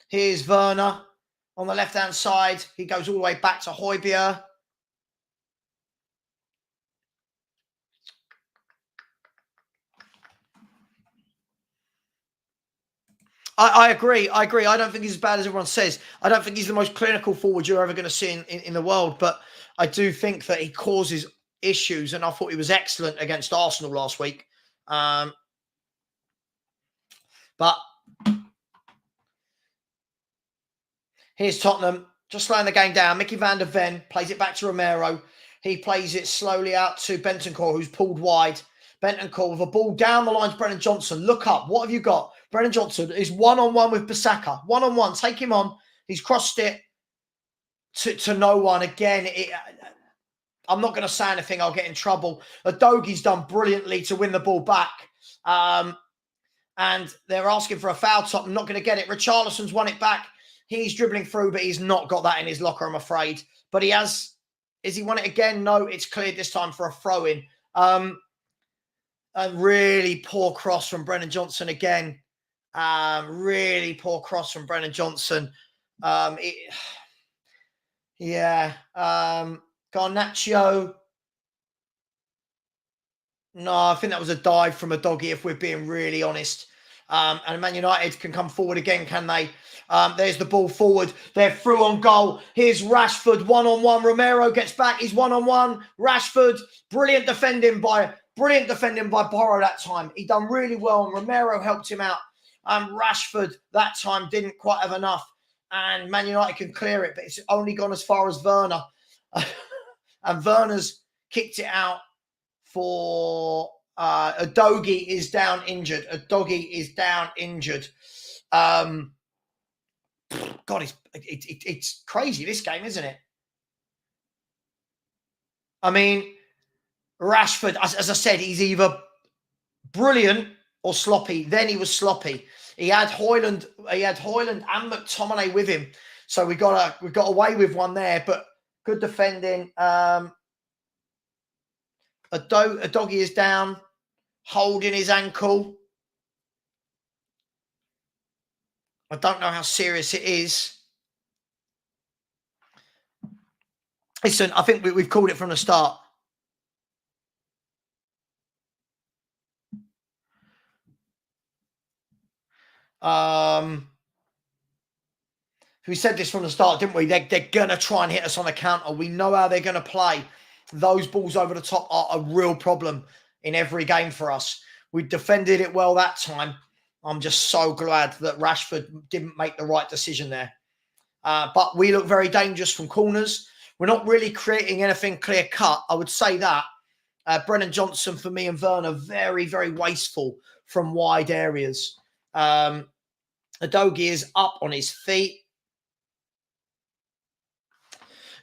Here's Werner on the left-hand side. He goes all the way back to Højbjerg. I agree. I don't think he's as bad as everyone says. I don't think he's the most clinical forward you're ever going to see in the world. But I do think that he causes issues. And I thought he was excellent against Arsenal last week. But here's Tottenham, just slowing the game down. Mickey van der Ven plays it back to Romero. He plays it slowly out to Bentancur, who's pulled wide. Bentancur with a ball down the line to Brennan Johnson. Look up. What have you got? Brennan Johnson is one-on-one with Bissaka. One-on-one. Take him on. He's crossed it to no one. Again, I'm not going to say anything. I'll get in trouble. Udogi's done brilliantly to win the ball back. And they're asking for a foul. Tottenham not going to get it. Richarlison's won it back. He's dribbling through, but he's not got that in his locker, I'm afraid. But he has. Is he won it again? No, it's cleared this time for a throw-in. A really poor cross from Brennan Johnson again. Really poor cross from Brennan Johnson. Garnacho. No, I think that was a dive from Udogi, if we're being really honest. And Man United can come forward again, can they? There's the ball forward. They're through on goal. Here's Rashford, one-on-one. Romero gets back. He's one-on-one. Rashford, brilliant defending by Porro that time. He done really well, and Romero helped him out. Rashford that time didn't quite have enough, and Man United can clear it, but it's only gone as far as Werner. And Werner's kicked it out for Udogi is down injured. Udogi is down injured. God, it's crazy, this game, isn't it? I mean, Rashford, as I said, he's either brilliant or sloppy. Then he was sloppy. He had Højlund and McTominay with him, so we got away with one there. But good defending. Udogi is down, holding his ankle. I don't know how serious it is. Listen, I think we've called it from the start. We said this from the start, didn't we? They're going to try and hit us on the counter. We know how they're going to play. Those balls over the top are a real problem in every game for us. We defended it well that time. I'm just so glad that Rashford didn't make the right decision there. But we look very dangerous from corners. We're not really creating anything clear-cut. I would say that. Brennan Johnson, for me, and Werner, very, very wasteful from wide areas. Udogi is up on his feet.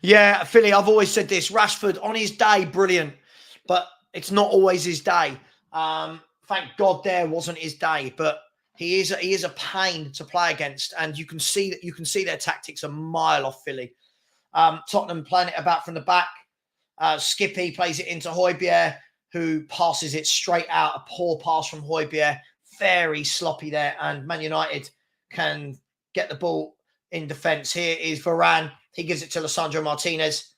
Yeah, Philly, I've always said this. Rashford, on his day, brilliant. But it's not always his day. Thank God there wasn't his day. But he is a pain to play against. And you can see their tactics a mile off Philly. Tottenham playing it about from the back. Skippy plays it into Højbjerg, who passes it straight out. A poor pass from Højbjerg. Very sloppy there. And Man United can get the ball in defence. Here is Varane. He gives it to Lisandro Martinez.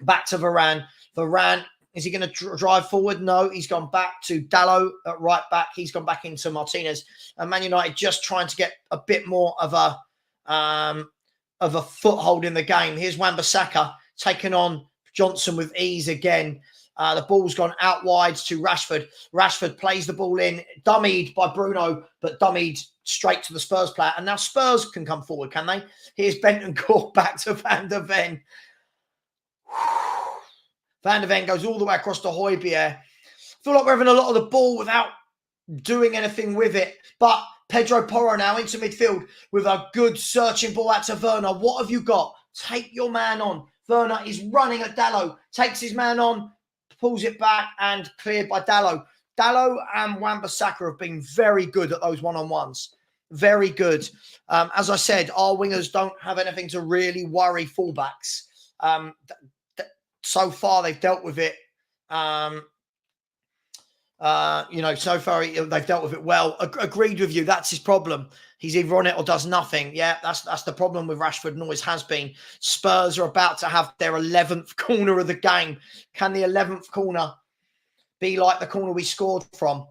Back to Varane. Varane, is he going to drive forward? No, he's gone back to Dalot at right back. He's gone back into Martinez. And Man United just trying to get a bit more of a foothold in the game. Here's Wan-Bissaka taking on Johnson with ease again. The ball's gone out wide to Rashford. Rashford plays the ball in, dummied by Bruno, but dummied straight to the Spurs player. And now Spurs can come forward, can they? Here's Bentancur back to Van der Ven. Van der Ven goes all the way across to Højbjerg. I feel like we're having a lot of the ball without doing anything with it. But Pedro Porro now into midfield with a good searching ball out to Werner. What have you got? Take your man on. Werner is running at Dalot. Takes his man on. Pulls it back and cleared by Dalot. Dalot and Wan-Bissaka have been very good at those one-on-ones. Very good. As I said, our wingers don't have anything to really worry fullbacks. So far, they've dealt with it So far they've dealt with it well. Agreed with you. That's his problem. He's either on it or does nothing. Yeah, that's the problem with Rashford and always has been. Spurs are about to have their 11th corner of the game. Can the 11th corner be like the corner we scored from?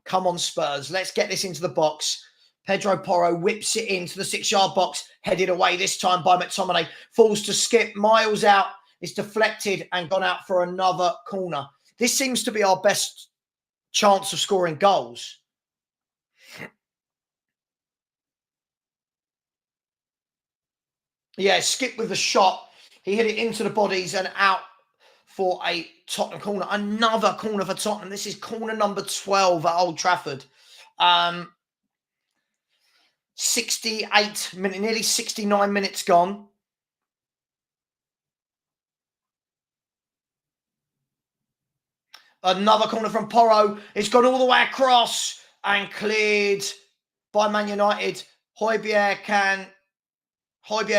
Come on, Spurs. Let's get this into the box. Pedro Porro whips it into the 6-yard box, headed away this time by McTominay. Falls to Skip, miles out. It's deflected and gone out for another corner. This seems to be our best chance of scoring goals. Yeah, Skip with the shot. He hit it into the bodies and out for a Tottenham corner. Another corner for Tottenham. This is corner number 12 at Old Trafford. 68 minutes, nearly 69 minutes gone. Another corner from Porro. It's gone all the way across and cleared by Man United. Højbjerg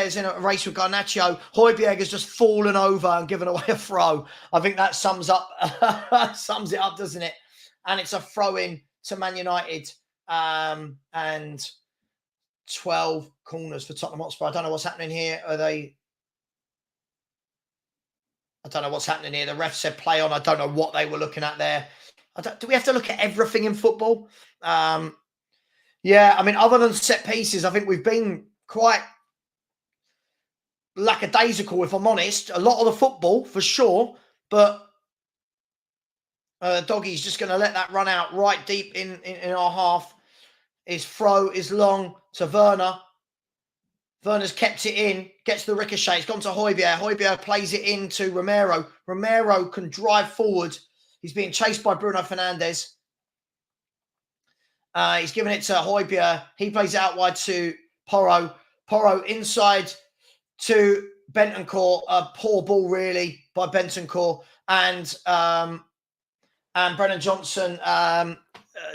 is in a race with Garnacho. Højbjerg has just fallen over and given away a throw. I think that sums it up, doesn't it? And it's a throw-in to Man United. And 12 corners for Tottenham Hotspur. I don't know what's happening here. I don't know what's happening here. The ref said play on. I don't know what they were looking at there. Do we have to look at everything in football? Yeah, I mean, other than set pieces, I think we've been quite lackadaisical, if I'm honest. A lot of the football, for sure, but Doggy's just going to let that run out right deep in our half. His throw is long to Werner. Werner's kept it in, gets the ricochet. It's gone to Højbjerg. Højbjerg plays it into Romero. Romero can drive forward. He's being chased by Bruno Fernandes. He's given it to Højbjerg. He plays it out wide to Porro. Porro inside to Bentancur. A poor ball, really, by Bentancur. And Brennan Johnson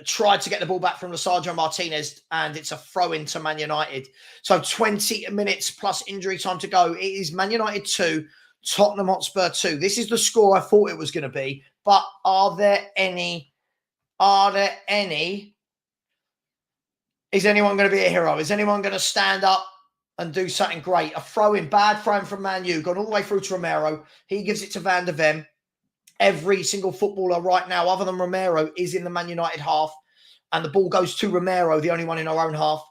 tried to get the ball back from Lisandro Martinez, and it's a throw-in to Man United. So 20 minutes plus injury time to go. It is Man United 2, Tottenham Hotspur 2. This is the score I thought it was going to be. But are there any? Is anyone going to be a hero? Is anyone going to stand up and do something great? A throw-in, bad throw-in from Man U, gone all the way through to Romero. He gives it to Van de Ven. Every single footballer right now, other than Romero, is in the Man United half. And the ball goes to Romero, the only one in our own half.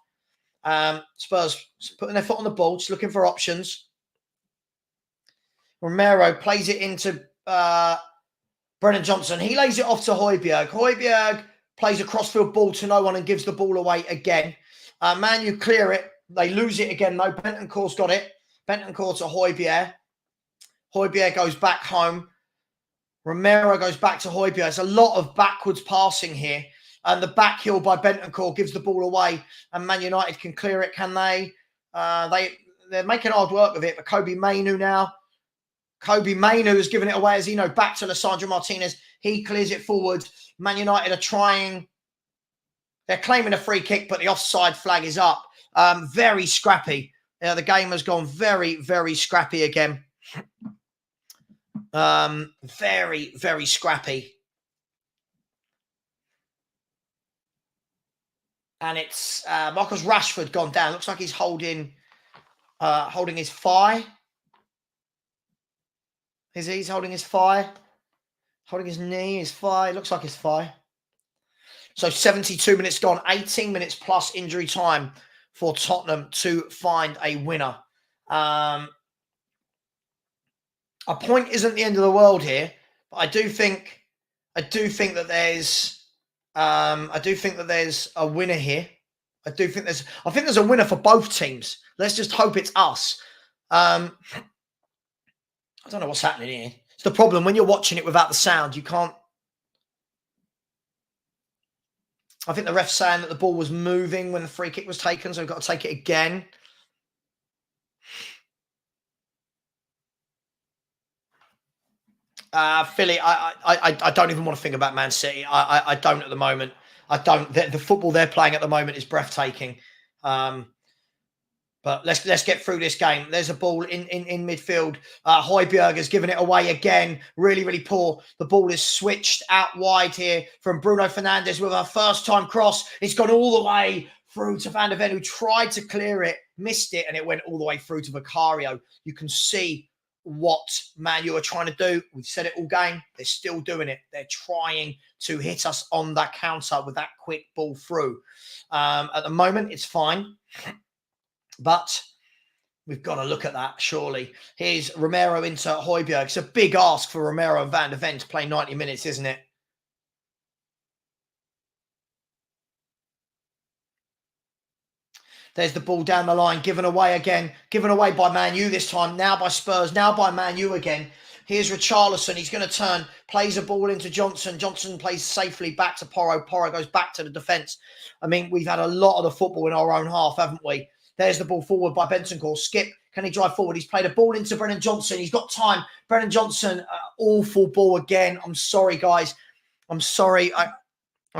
Spurs putting their foot on the ball, just looking for options. Romero plays it into Brennan Johnson. He lays it off to Højbjerg. Højbjerg plays a crossfield ball to no one and gives the ball away again. Man U clear it. They lose it again, though. Bentancur's got it. Bentancur to Højbjerg. Højbjerg goes back home. Romero goes back to Højbjerg. It's a lot of backwards passing here. And the back heel by Bentancur gives the ball away. And Man United can clear it, can they? They're making hard work of it. But Kobbie Mainoo now. Kobbie Mainoo has given it away, as you know, back to Lisandro Martinez. He clears it forward. Man United are trying. They're claiming a free kick, but the offside flag is up. Very scrappy. The game has gone very, very scrappy again. Very, very scrappy. And it's Marcus Rashford gone down. Looks like he's holding his thigh. He's holding his thigh? Holding his knee, his thigh. Looks like his thigh. So 72 minutes gone. 18 minutes plus injury time for Tottenham to find a winner. A point isn't the end of the world here, but I do think that there's a winner here. I think there's a winner for both teams. Let's just hope it's us. I don't know what's happening here. It's the problem when you're watching it without the sound. You can't. I think the ref's saying that the ball was moving when the free kick was taken, so we've got to take it again. Philly, I don't even want to think about Man City. I don't at the moment. I don't. The football they're playing at the moment is breathtaking. But But let's get through this game. There's a ball in midfield. Højbjerg has given it away again. Really, really poor. The ball is switched out wide here from Bruno Fernandes with a first-time cross. It's gone all the way through to Van der Ven, who tried to clear it, missed it, and it went all the way through to Vicario. You can see what Man U are trying to do. We've said it all game. They're still doing it. They're trying to hit us on that counter with that quick ball through. At the moment, it's fine. But we've got to look at that, surely. Here's Romero into Højbjerg. It's a big ask for Romero and Van der Ven to play 90 minutes, isn't it? There's the ball down the line, given away again. Given away by Man U this time. Now by Spurs. Now by Man U again. Here's Richarlison. He's going to turn. Plays a ball into Johnson. Johnson plays safely back to Porro. Porro goes back to the defence. I mean, we've had a lot of the football in our own half, haven't we? There's the ball forward by Bentancur. Skip. Can he drive forward? He's played a ball into Brennan Johnson. He's got time. Brennan Johnson, awful ball again. I'm sorry, guys. I'm sorry. I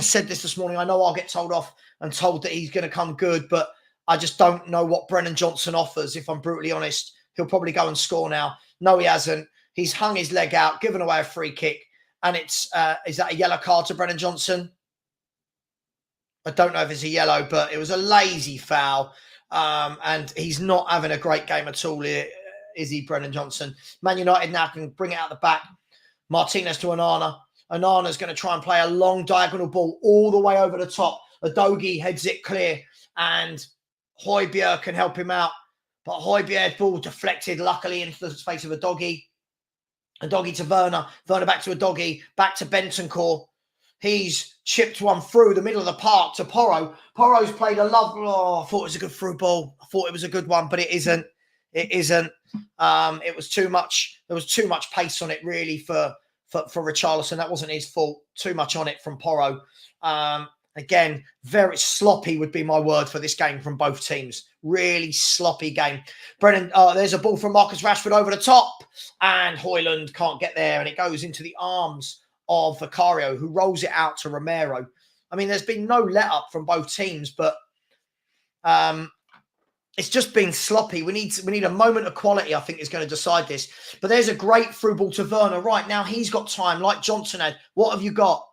said this morning. I know I'll get told off and told that he's going to come good, but I just don't know what Brennan Johnson offers, if I'm brutally honest. He'll probably go and score now. No, he hasn't. He's hung his leg out, given away a free kick. And it's, is that a yellow card to Brennan Johnson? I don't know if it's a yellow, but it was a lazy foul. And he's not having a great game at all, is he, Brennan Johnson? Man United now can bring it out the back. Martinez to Onana. Onana's going to try and play a long diagonal ball all the way over the top. Udogie heads it clear, and Højbjerg can help him out. But Højbjerg ball deflected, luckily, into the space of Udogie. Udogie to Werner. Werner back to Udogie. Back to Bentancur. He's chipped one through the middle of the park to Porro. Porro's played a lovely... Oh, I thought it was a good through ball. I thought it was a good one, but it isn't. It isn't. It was too much. There was too much pace on it, really, for Richarlison. That wasn't his fault. Too much on it from Porro. Again, very sloppy would be my word for this game from both teams. Really sloppy game. Brennan, there's a ball from Marcus Rashford over the top, and Højlund can't get there, and it goes into the arms of Vicario, who rolls it out to Romero. I mean, there's been no let-up from both teams, but it's just been sloppy. We need a moment of quality, I think, is going to decide this. But there's a great through ball to Werner. Right now, he's got time, like Johnson had. What have you got?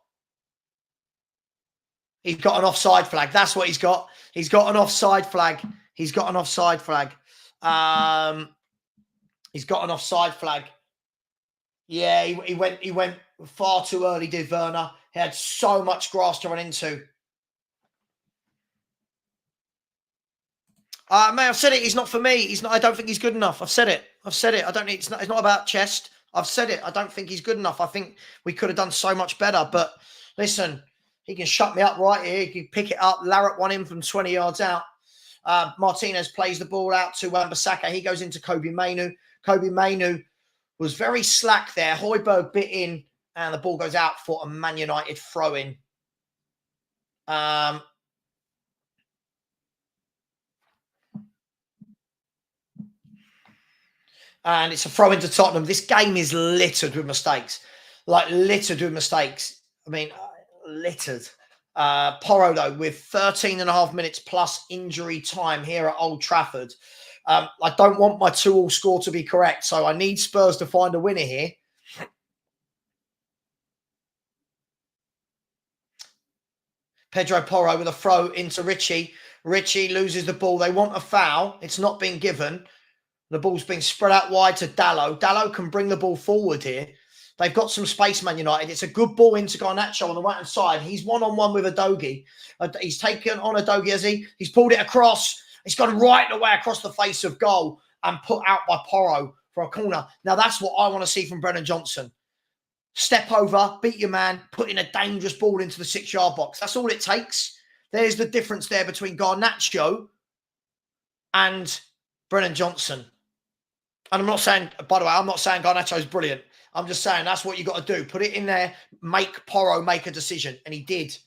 He's got an offside flag. That's what he's got. He's got an offside flag. He's got an offside flag. He's got an offside flag. Yeah, he went far too early, did Werner. He had so much grass to run into. Man, I've said it. He's not for me. He's not. I don't think he's good enough. I've said it. I've said it. I don't need. It's not about chest. I've said it. I don't think he's good enough. I think we could have done so much better. But listen, he can shut me up right here. He can pick it up, Larrett one in from 20 yards out. Martinez plays the ball out to Wan-Bissaka. He goes into Kobe Mainoo. Kobe Mainoo was very slack there. Højbjerg bit in, and the ball goes out for a Man United throw-in. And it's a throw into Tottenham. This game is littered with mistakes. Like, littered with mistakes. I mean, littered. Porro, though, with 13 and a half minutes plus injury time here at Old Trafford. I don't want my 2-2 score to be correct, so I need Spurs to find a winner here. Pedro Porro with a throw into Richie. Richie loses the ball. They want a foul. It's not been given. The ball's been spread out wide to Dalot. Dalot can bring the ball forward here. They've got some space, Man United. It's a good ball into Garnacho on the right-hand side. He's one-on-one with Udogie. He's taken on Udogie, has he? He's pulled it across. It's gone right away across the face of goal and put out by Porro for a corner. Now, that's what I want to see from Brennan Johnson. Step over, beat your man, put in a dangerous ball into the 6-yard box. That's all it takes. There's the difference there between Garnacho and Brennan Johnson. And I'm not saying, by the way, I'm not saying Garnacho's brilliant. I'm just saying that's what you got to do. Put it in there, make Porro make a decision. And he did.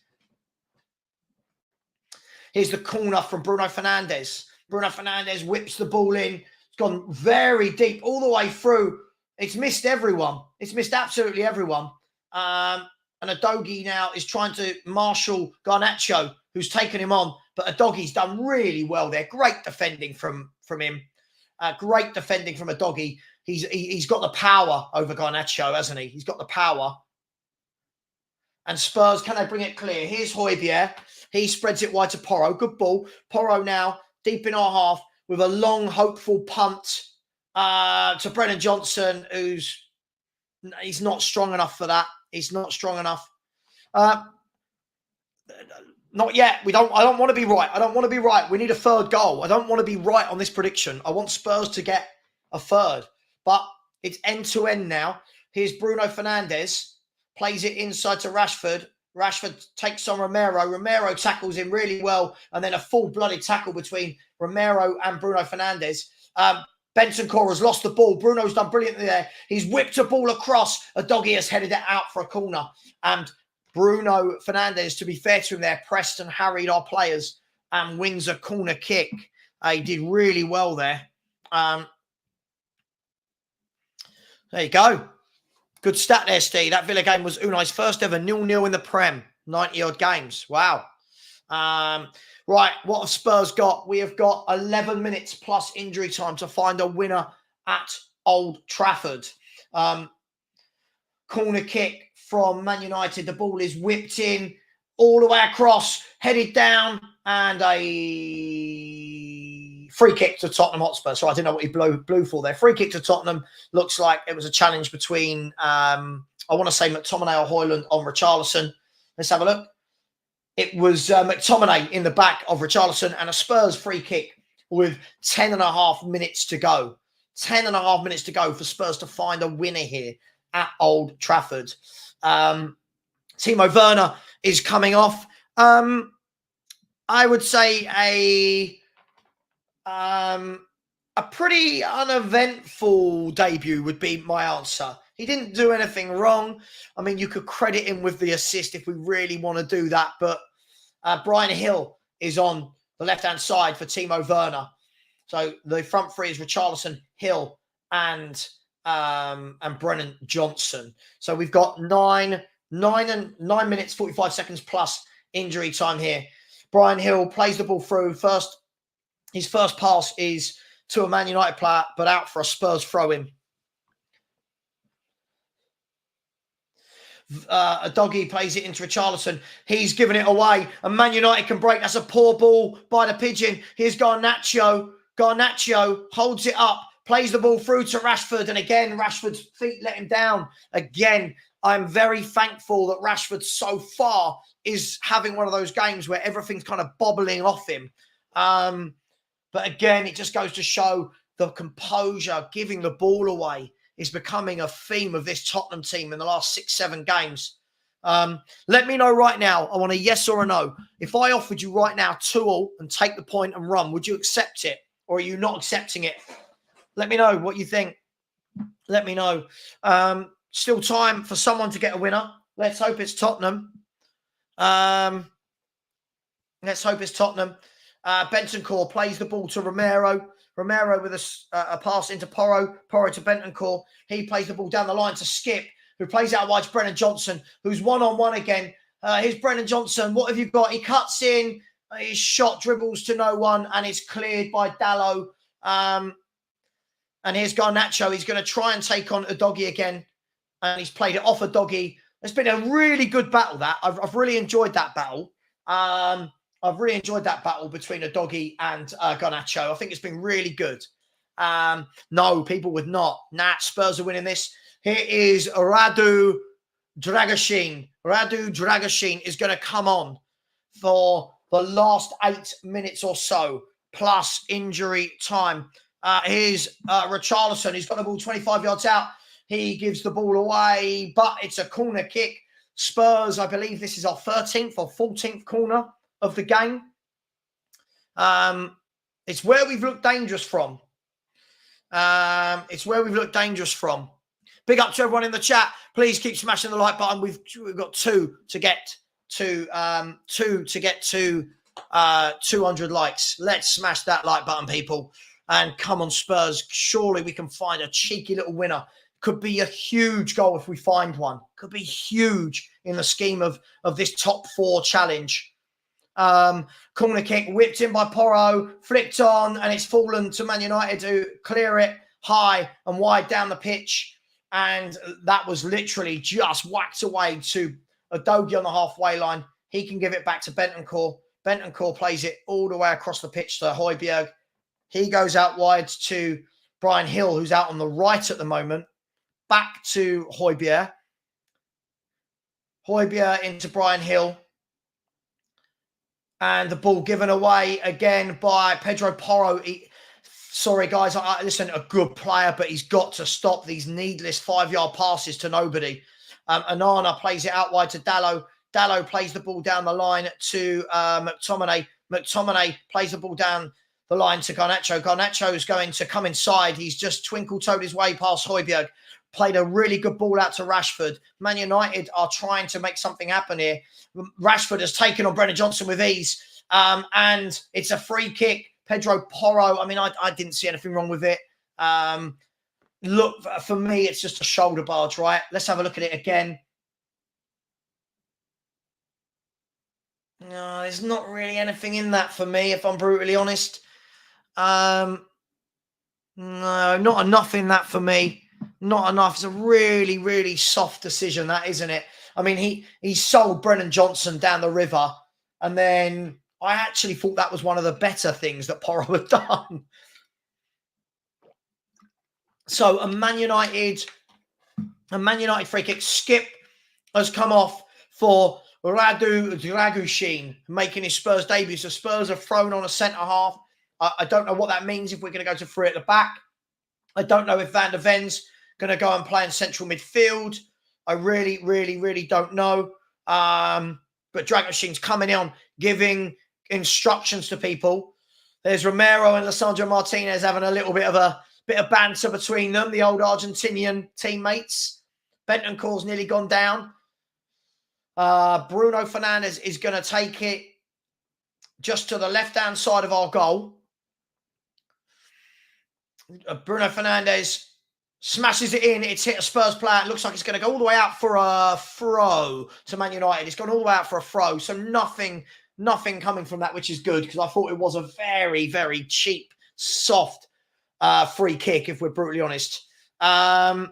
Here's the corner from Bruno Fernandes. Bruno Fernandes whips the ball in. It's gone very deep all the way through. It's missed everyone. It's missed absolutely everyone. And Udogie now is trying to marshal Garnacho, who's taken him on. But Udogie's done really well there. Great defending from from him. Great defending from a doggy. He's got the power over Garnacho, hasn't he? He's got the power. And Spurs, can they bring it clear? Here's Højbjerg. He spreads it wide to Porro. Good ball. Porro now deep in our half with a long, hopeful punt to Brennan Johnson, he's not strong enough for that. He's not strong enough. Not yet. I don't want to be right. I don't want to be right. We need a third goal. I don't want to be right on this prediction. I want Spurs to get a third. But it's end-to-end now. Here's Bruno Fernandes. Plays it inside to Rashford. Rashford takes on Romero. Romero tackles him really well. And then a full-blooded tackle between Romero and Bruno Fernandes. Bentancur has lost the ball. Bruno's done brilliantly there. He's whipped a ball across. A doggy has headed it out for a corner. And Bruno Fernandes, to be fair to him there, pressed and harried our players and wins a corner kick. He did really well there. There you go. Good stat there, Steve. That Villa game was Unai's first ever 0-0 in the Prem. 90-odd games. Wow. Right, what have Spurs got? We have got 11 minutes plus injury time to find a winner at Old Trafford. Corner kick from Man United. The ball is whipped in all the way across, headed down, and a free kick to Tottenham Hotspur. So I didn't know what he blew for there. Free kick to Tottenham. Looks like it was a challenge between, I want to say McTominay or Højlund on Richarlison. Let's have a look. It was McTominay in the back of Richarlison and a Spurs free kick with 10.5 minutes to go. 10.5 minutes to go for Spurs to find a winner here at Old Trafford. Timo Werner is coming off. I would say a pretty uneventful debut would be my answer. He didn't do anything wrong. I mean, you could credit him with the assist if we really want to do that. But Brian Hill is on the left-hand side for Timo Werner. So the front three is Richarlison, Hill, and Brennan Johnson. So we've got 9 minutes, 45 seconds plus injury time here. Brian Hill plays the ball through. His first pass is to a Man United player, but out for a Spurs throw-in. A doggy plays it into Richarlison. He's given it away. And Man United can break. That's a poor ball by the pigeon. Here's Garnacho. Garnacho holds it up, plays the ball through to Rashford. And again, Rashford's feet let him down. Again, I'm very thankful that Rashford so far is having one of those games where everything's kind of bobbling off him. But again, it just goes to show the composure, giving the ball away is becoming a theme of this Tottenham team in the last 6-7 games. Let me know right now. I want a yes or a no. If I offered you right now 2-2 and take the point and run, would you accept it? Or are you not accepting it? Let me know what you think. Let me know. Still time for someone to get a winner. Let's hope it's Tottenham. Let's hope it's Tottenham. Bentancur plays the ball to Romero. Romero with a pass into Porro. Porro to Bentancur. He plays the ball down the line to Skip, who plays out wide to Brennan Johnson, who's one-on-one again. Here's Brennan Johnson. What have you got? He cuts in. His shot dribbles to no one, and it's cleared by Dallo. And here's Garnacho. He's going to try and take on a doggy again, and he's played it off a doggy. It's been a really good battle, that. I've really enjoyed that battle. I've really enjoyed that battle between a doggy and Garnacho. I think it's been really good. No, people would not. Spurs are winning this. Here is Radu Dragusin. Radu Dragusin is going to come on for the last 8 minutes or so, plus injury time. Here's Richarlison. He's got the ball 25 yards out. He gives the ball away, but it's a corner kick. Spurs, I believe this is our 13th or 14th corner of the game. It's where we've looked dangerous from. It's where we've looked dangerous from. Big up to everyone in the chat. Please keep smashing the like button. We've got two to get to 200 likes. Let's smash that like button, people. And come on, Spurs. Surely we can find a cheeky little winner. Could be a huge goal if we find one. Could be huge in the scheme of this top 4 challenge. Corner kick whipped in by Porro, flicked on, and it's fallen to Man United to clear it high and wide down the pitch. And that was literally just whacked away to Udogie on the halfway line. He can give it back to Bentancur. Bentancur plays it all the way across the pitch to Højbjerg. He goes out wide to Brian Hill, who's out on the right at the moment. Back to Højbjerg. Højbjerg into Brian Hill. And the ball given away again by Pedro Porro. Sorry, guys. Listen, a good player, but he's got to stop these needless 5-yard passes to nobody. Anana plays it out wide to Dalot. Dalot plays the ball down the line to McTominay. McTominay plays the ball down the line to Garnacho. Garnacho is going to come inside. He's just twinkle-toed his way past Højbjerg. Played a really good ball out to Rashford. Man United are trying to make something happen here. Rashford has taken on Brennan Johnson with ease. And it's a free kick. Pedro Porro, I mean, I didn't see anything wrong with it. Look, for me, it's just a shoulder barge, right? Let's have a look at it again. No, there's not really anything in that for me, if I'm brutally honest. No, not enough in that for me. Not enough. It's a really, really soft decision, that, isn't it? I mean, he sold Brennan Johnson down the river, and then I actually thought that was one of the better things that Porro had done. So a Man United free kick. Skip has come off for Radu Dragushin, making his Spurs debut. So Spurs are thrown on a centre-half. I don't know what that means if we're going to go to three at the back. I don't know if Van der Ven's going to go and play in central midfield. I really, really, really don't know. But Dragoshin's coming on, giving instructions to people. There's Romero and Lisandro Martinez having a little bit of banter between them, the old Argentinian teammates. Bentancur's nearly gone down. Bruno Fernandes is going to take it just to the left-hand side of our goal. Bruno Fernandes smashes it in. It's hit a Spurs player. It looks like it's going to go all the way out for a throw to Man United. It's gone all the way out for a throw. So nothing coming from that, which is good, because I thought it was a very, very cheap, soft free kick, if we're brutally honest. The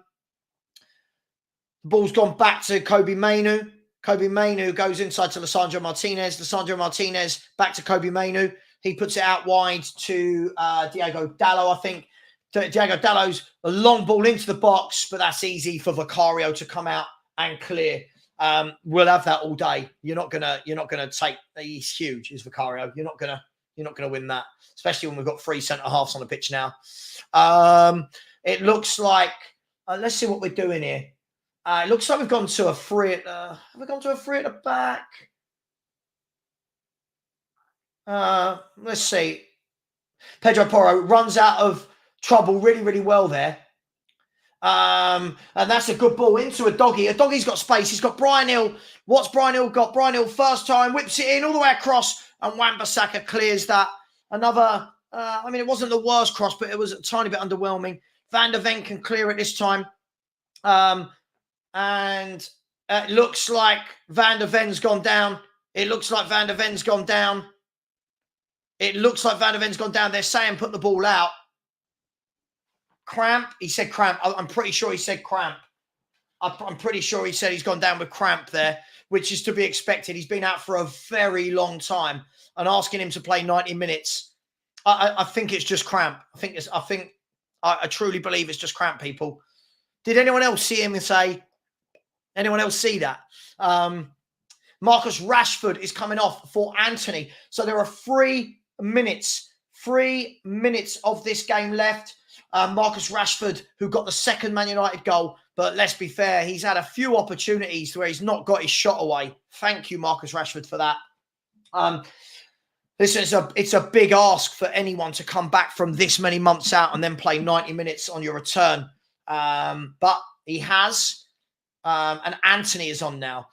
ball's gone back to Kobbie Mainoo. Kobbie Mainoo goes inside to Lisandro Martinez. Lisandro Martinez back to Kobbie Mainoo. He puts it out wide to Diego Dalot, I think. Diego Dalot's a long ball into the box, but that's easy for Vicario to come out and clear. We'll have that all day. You're not gonna take. He's huge. He's Vicario. You're not gonna win that, especially when we've got 3 centre halves on the pitch now. It looks like. Let's see what we're doing here. It looks like we've gone to a free. Have we gone to a free at the back? Let's see. Pedro Porro runs out of trouble really, really well there. And that's a good ball into Udogie. Udoggie's got space. He's got Brian Hill. What's Brian Hill got? Brian Hill first time, whips it in all the way across, and Wan-Bissaka clears that. Another, I mean, it wasn't the worst cross, but it was a tiny bit underwhelming. Van der Ven can clear it this time. And it looks like Van der Ven's gone down. It looks like Van der Ven's gone down. It looks like Van der Ven's gone down. They're saying put the ball out. Cramp. He said cramp. I'm pretty sure he said cramp. I'm pretty sure he said he's gone down with cramp there, which is to be expected. He's been out for a very long time, and asking him to play 90 minutes. I think it's just cramp. I truly believe it's just cramp, people. Did anyone else see him and say, anyone else see that? Marcus Rashford is coming off for Anthony. So there are 3 minutes of this game left. Marcus Rashford, who got the second Man United goal, but let's be fair, he's had a few opportunities where he's not got his shot away. Thank you, Marcus Rashford, for that. Listen, it's a big ask for anyone to come back from this many months out and then play 90 minutes on your return. But he has, and Anthony is on now.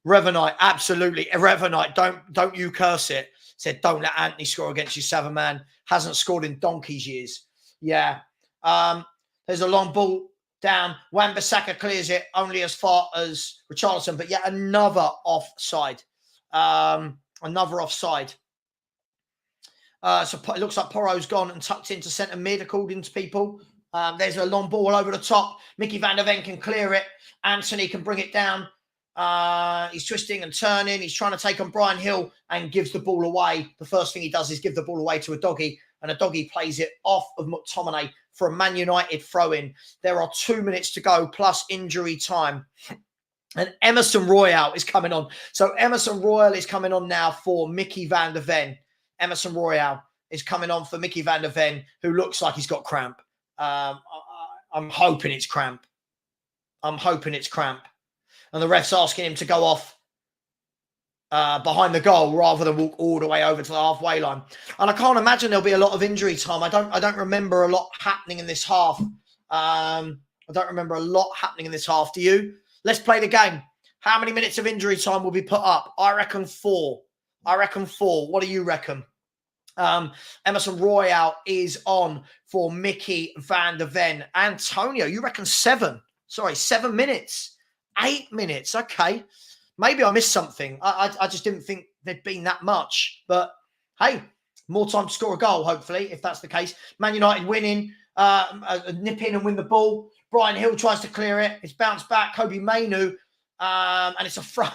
Revanite, absolutely. Revanite, don't you curse it. Said, don't let Anthony score against you, Savva, man. Hasn't scored in donkey's years. Yeah. There's a long ball down. Wan-Bissaka clears it only as far as Richarlison, but yet another offside. Another offside. So it looks like Porro's gone and tucked into centre mid, according to people. There's a long ball over the top. Mickey van der Ven can clear it. Anthony can bring it down. He's twisting and turning. He's trying to take on Brian Hill and gives the ball away. The first thing he does is give the ball away to a doggy, and a doggy plays it off of McTominay for a Man United throw-in. There are 2 minutes to go plus injury time. And Emerson Royale is coming on. So Emerson Royale is coming on now for Mickey van der Ven. Emerson Royale is coming on for Mickey van der Ven, who looks like he's got cramp. I'm hoping it's cramp. I'm hoping it's cramp. And the ref's asking him to go off behind the goal rather than walk all the way over to the halfway line. And I can't imagine there'll be a lot of injury time. I don't remember a lot happening in this half. I don't remember a lot happening in this half. Do you? Let's play the game. How many minutes of injury time will be put up? I reckon 4. I reckon 4. What do you reckon? Emerson Royale is on for Mickey van der Ven. Antonio, you reckon 7? Sorry, 7 minutes. 8 minutes. Okay. Maybe I missed something. I just didn't think there'd been that much. But hey, more time to score a goal, hopefully, if that's the case. Man United winning, nip in and win the ball. Brian Hill tries to clear it. It's bounced back. Kobe Mainu. And it's a front.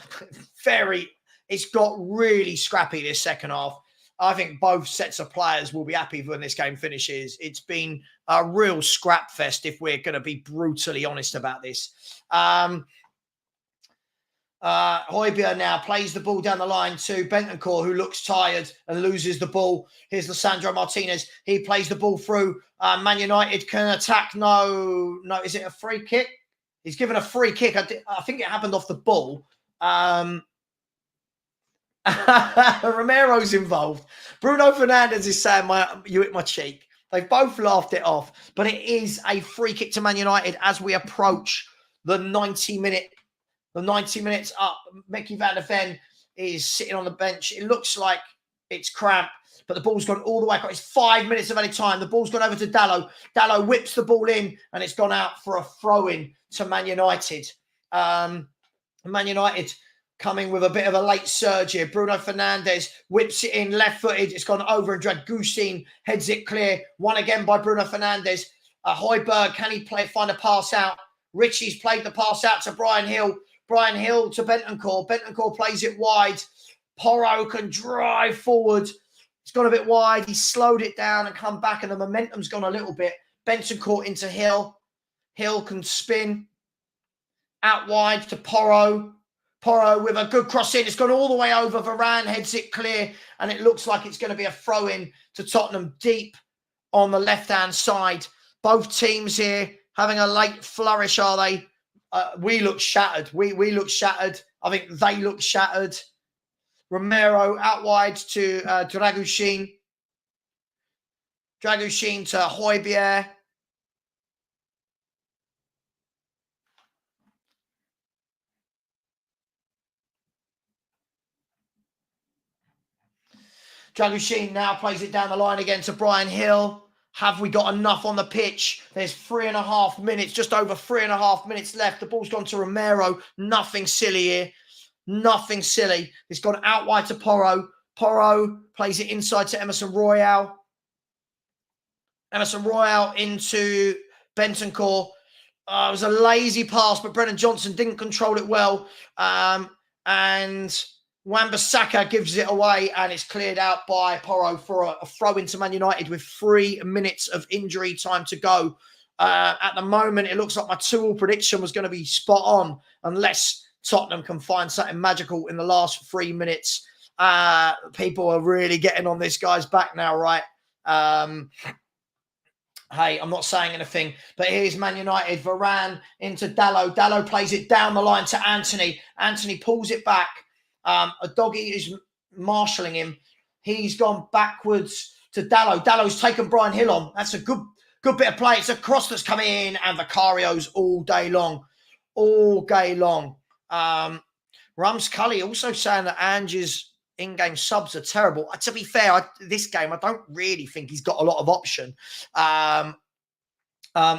It's got really scrappy this second half. I think both sets of players will be happy when this game finishes. It's been a real scrap fest, if we're going to be brutally honest about this. Højbjerg now plays the ball down the line to Bentancur, who looks tired and loses the ball. Here's Lisandro Martinez. He plays the ball through. Man United can attack. No, is it a free kick? He's given a free kick. I think it happened off the ball. Romero's involved. Bruno Fernandes is saying, you hit my cheek. They've both laughed it off. But it is a free kick to Man United as we approach the 90 minutes up. Mickey van der Ven is sitting on the bench. It looks like it's cramp, but the ball's gone all the way across. It's 5 minutes of any time. The ball's gone over to Dalot. Dalot whips the ball in, and it's gone out for a throw-in to Man United. Man United coming with a bit of a late surge here. Bruno Fernandes whips it in, left-footed. It's gone over, and Dragusin heads it clear. One again by Bruno Fernandes. Højbjerg, can he find a pass out? Richie's played the pass out to Brian Hill. Brian Hill to Bentancur. Bentancur plays it wide. Porro can drive forward. It's gone a bit wide. He slowed it down and come back, and the momentum's gone a little bit. Bentancur into Hill. Hill can spin. Out wide to Porro. Porro with a good cross in. It's gone all the way over. Varane heads it clear, and it looks like it's going to be a throw-in to Tottenham deep on the left-hand side. Both teams here having a late flourish, are they? We look shattered. We look shattered. I think they look shattered. Romero out wide to Dragusin. Dragusin to Højbjerg. Dragusin now plays it down the line again to Brian Hill. Have we got enough on the pitch? There's 3.5 minutes, just over 3.5 minutes left. The ball's gone to Romero. Nothing silly here. Nothing silly. It's gone out wide to Porro. Porro plays it inside to Emerson Royale. Emerson Royale into Bentancur. It was a lazy pass, but Brennan Johnson didn't control it well. And Wan-Bissaka gives it away, and it's cleared out by Porro for a throw into Man United with 3 minutes of injury time to go. At the moment, it looks like my 2-2 prediction was going to be spot on, unless Tottenham can find something magical in the last 3 minutes. People are really getting on this guy's back now, right? Hey, I'm not saying anything, but here's Man United. Varane into Dalot. Dalot plays it down the line to Anthony. Anthony pulls it back. A doggy is marshalling him. He's gone backwards to Dalot. Dalot's taken Brian Hill on. That's a good bit of play. It's a cross that's coming in, and Vicario's all day long. All day long. Rums Cully also saying that Ange's in-game subs are terrible. To be fair, this game, I don't really think he's got a lot of option.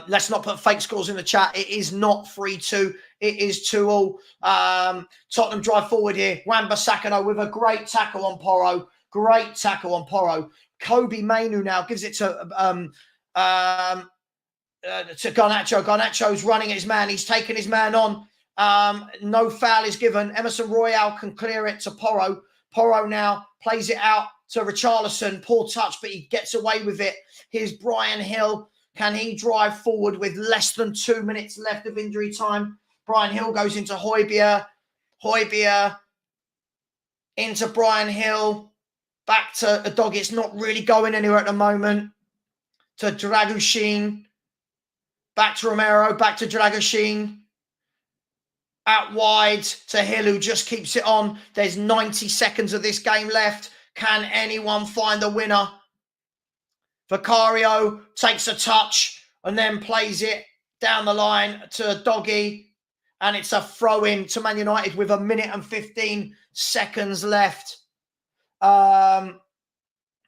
Let's not put fake scores in the chat. It is not 3-2. It is 2-all. Tottenham drive forward here. Wan-Bissaka with a great tackle on Porro. Great tackle on Porro. Kobe Mainu now gives it to Garnacho. Garnacho's running at his man. He's taken his man on. No foul is given. Emerson Royale can clear it to Porro. Porro now plays it out to Richarlison. Poor touch, but he gets away with it. Here's Brian Hill. Can he drive forward with less than 2 minutes left of injury time? Brian Hill goes into Højbjerg. Højbjerg into Brian Hill. Back to a dog. It's not really going anywhere at the moment. To Dragushin. Back to Romero. Back to Dragushin. Out wide to Hill, who just keeps it on. There's 90 seconds of this game left. Can anyone find the winner? Vicario takes a touch and then plays it down the line to Doggy. And it's a throw-in to Man United with 1 minute and 15 seconds left. Rodrigo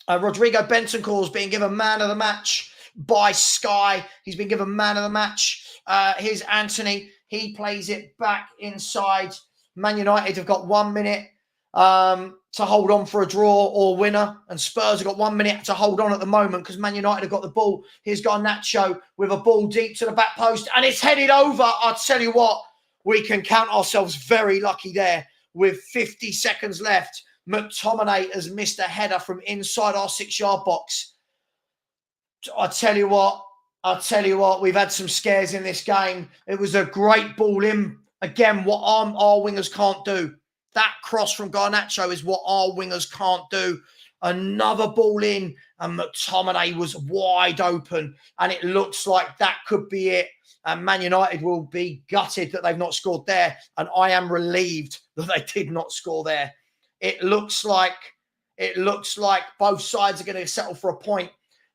Bentancur's being given man of the match by Sky. He's been given man of the match. Here's Anthony. He plays it back inside. Man United have got 1 minute to hold on for a draw or winner. And Spurs have got 1 minute to hold on at the moment because Man United have got the ball. Here's Garnacho with a ball deep to the back post. And it's headed over. I'll tell you what, we can count ourselves very lucky there. With 50 seconds left, McTominay has missed a header from inside our 6-yard box. I tell you what, we've had some scares in this game. It was a great ball in. Again, what our wingers can't do. That cross from Garnacho is what our wingers can't do. Another ball in, and McTominay was wide open. And it looks like that could be it. And Man United will be gutted that they've not scored there. And I am relieved that they did not score there. It looks like both sides are going to settle for a point.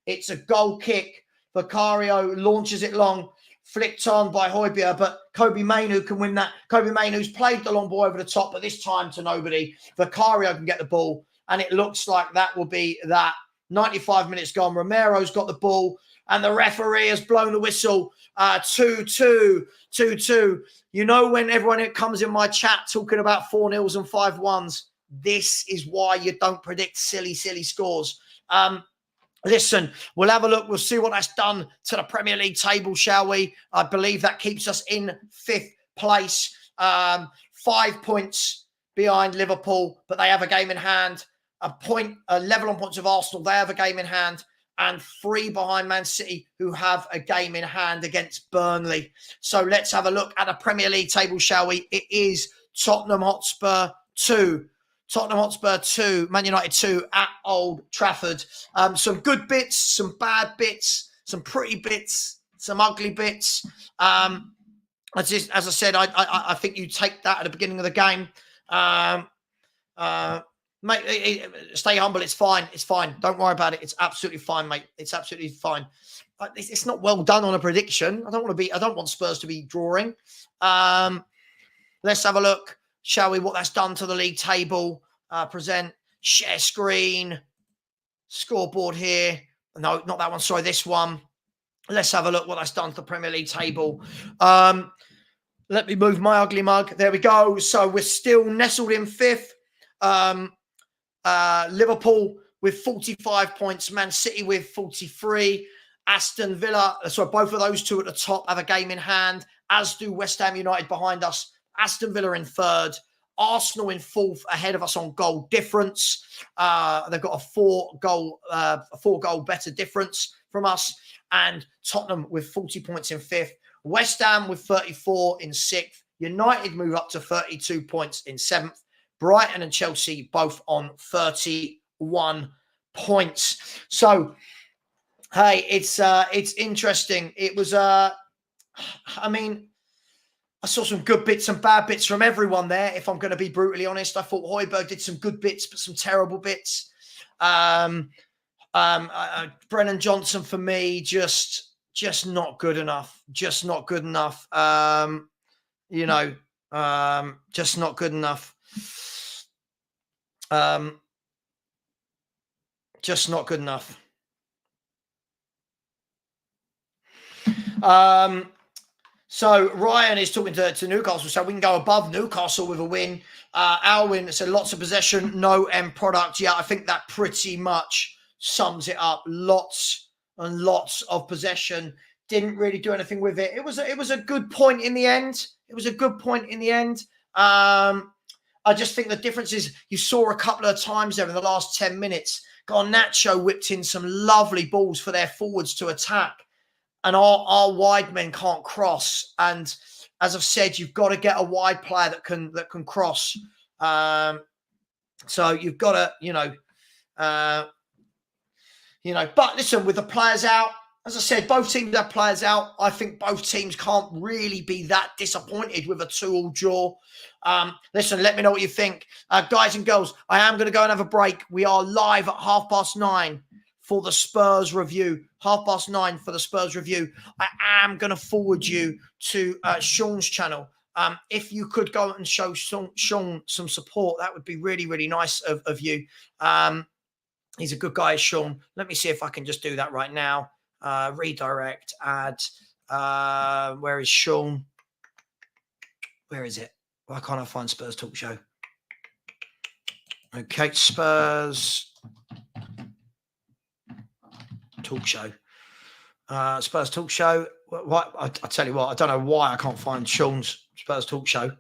It's a goal kick. Vicario launches it long, flicked on by Højbjerg, but Kobe Mainu can win that. Kobe Mainu's played the long ball over the top, but this time to nobody. Vicario can get the ball, and it looks like that will be that. 95 minutes gone. Romero's got the ball, and the referee has blown the whistle. 2-2, 2-2. You know when everyone comes in my chat talking about 4-0s and 5-1s, this is why you don't predict silly scores. Listen, we'll have a look. We'll see what that's done to the Premier League table, shall we? I believe that keeps us in 5th place. 5 points behind Liverpool, but they have a game in hand. A level on points of Arsenal, they have a game in hand. And 3 behind Man City, who have a game in hand against Burnley. So let's have a look at the Premier League table, shall we? It is Tottenham Hotspur 2. Tottenham Hotspur 2, Man United 2 at Old Trafford. Some good bits, some bad bits, some pretty bits, some ugly bits. As I said, I think you take that at the beginning of the game. Mate, stay humble. It's fine. It's fine. Don't worry about it. It's absolutely fine, mate. It's absolutely fine. It's not well done on a prediction. I don't want Spurs to be drawing. Let's have a look, shall we, what that's done to the league table. Present, share screen, scoreboard here. No, not that one. Sorry, this one. Let's have a look what that's done to the Premier League table. Let me move my ugly mug. There we go. So we're still nestled in 5th. Liverpool with 45 points. Man City with 43. Aston Villa. So both of those two at the top have a game in hand, as do West Ham United behind us. Aston Villa in 3rd. Arsenal in 4th, ahead of us on goal difference. They've got a 4 goal better difference from us. And Tottenham with 40 points in 5th. West Ham with 34 in 6th. United move up to 32 points in 7th. Brighton and Chelsea both on 31 points. So, hey, it's interesting. It was, I saw some good bits and bad bits from everyone there, if I'm going to be brutally honest. I thought Højbjerg did some good bits, but some terrible bits. Brennan Johnson, for me, just not good enough. Just not good enough. Just not good enough. Just not good enough. So Ryan is talking to Newcastle, so we can go above Newcastle with a win. Alwyn said lots of possession, no end product. Yeah, I think that pretty much sums it up. Lots and lots of possession. Didn't really do anything with it. It was a good point in the end. It was a good point in the end. I just think the difference is you saw a couple of times there in the last 10 minutes. Garnacho whipped in some lovely balls for their forwards to attack. And our wide men can't cross. And as I've said, you've got to get a wide player that can cross. So you've got to, but listen, with the players out, as I said, both teams have players out. I think both teams can't really be that disappointed with a 2-2 draw. Listen, let me know what you think. Guys and girls, I am going to go and have a break. We are live at 9:30 for the Spurs review. 9:30 for the Spurs review. I am going to forward you to Sean's channel. If you could go and show Sean some support, that would be really, really nice of you. He's a good guy, Sean. Let me see if I can just do that right now. Redirect, add. Where is Sean? Where is it? Why can't I find Spurs Talk Show? Okay, Spurs Talk Show. Spurs Talk Show. What? I tell you what, I don't know why I can't find Sean's Spurs Talk Show.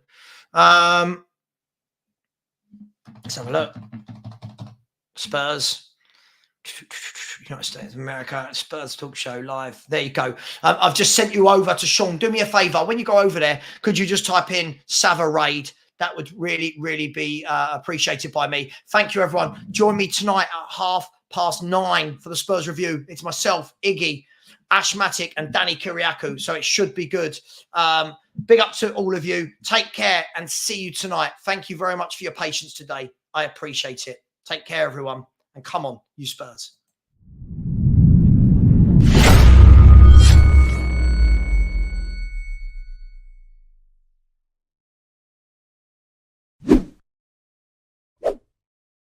Let's have a look. Spurs. United States of America, Spurs Talk Show live. There you go. I've just sent you over to Sean. Do me a favour. When you go over there, could you just type in Savva Raid? That would really, really be appreciated by me. Thank you, everyone. Join me tonight at 9:30 for the Spurs review. It's myself, Iggy, Ashmatic, and Danny Kiriakou. So it should be good. Big up to all of you. Take care and see you tonight. Thank you very much for your patience today. I appreciate it. Take care, everyone. And come on, you Spurs.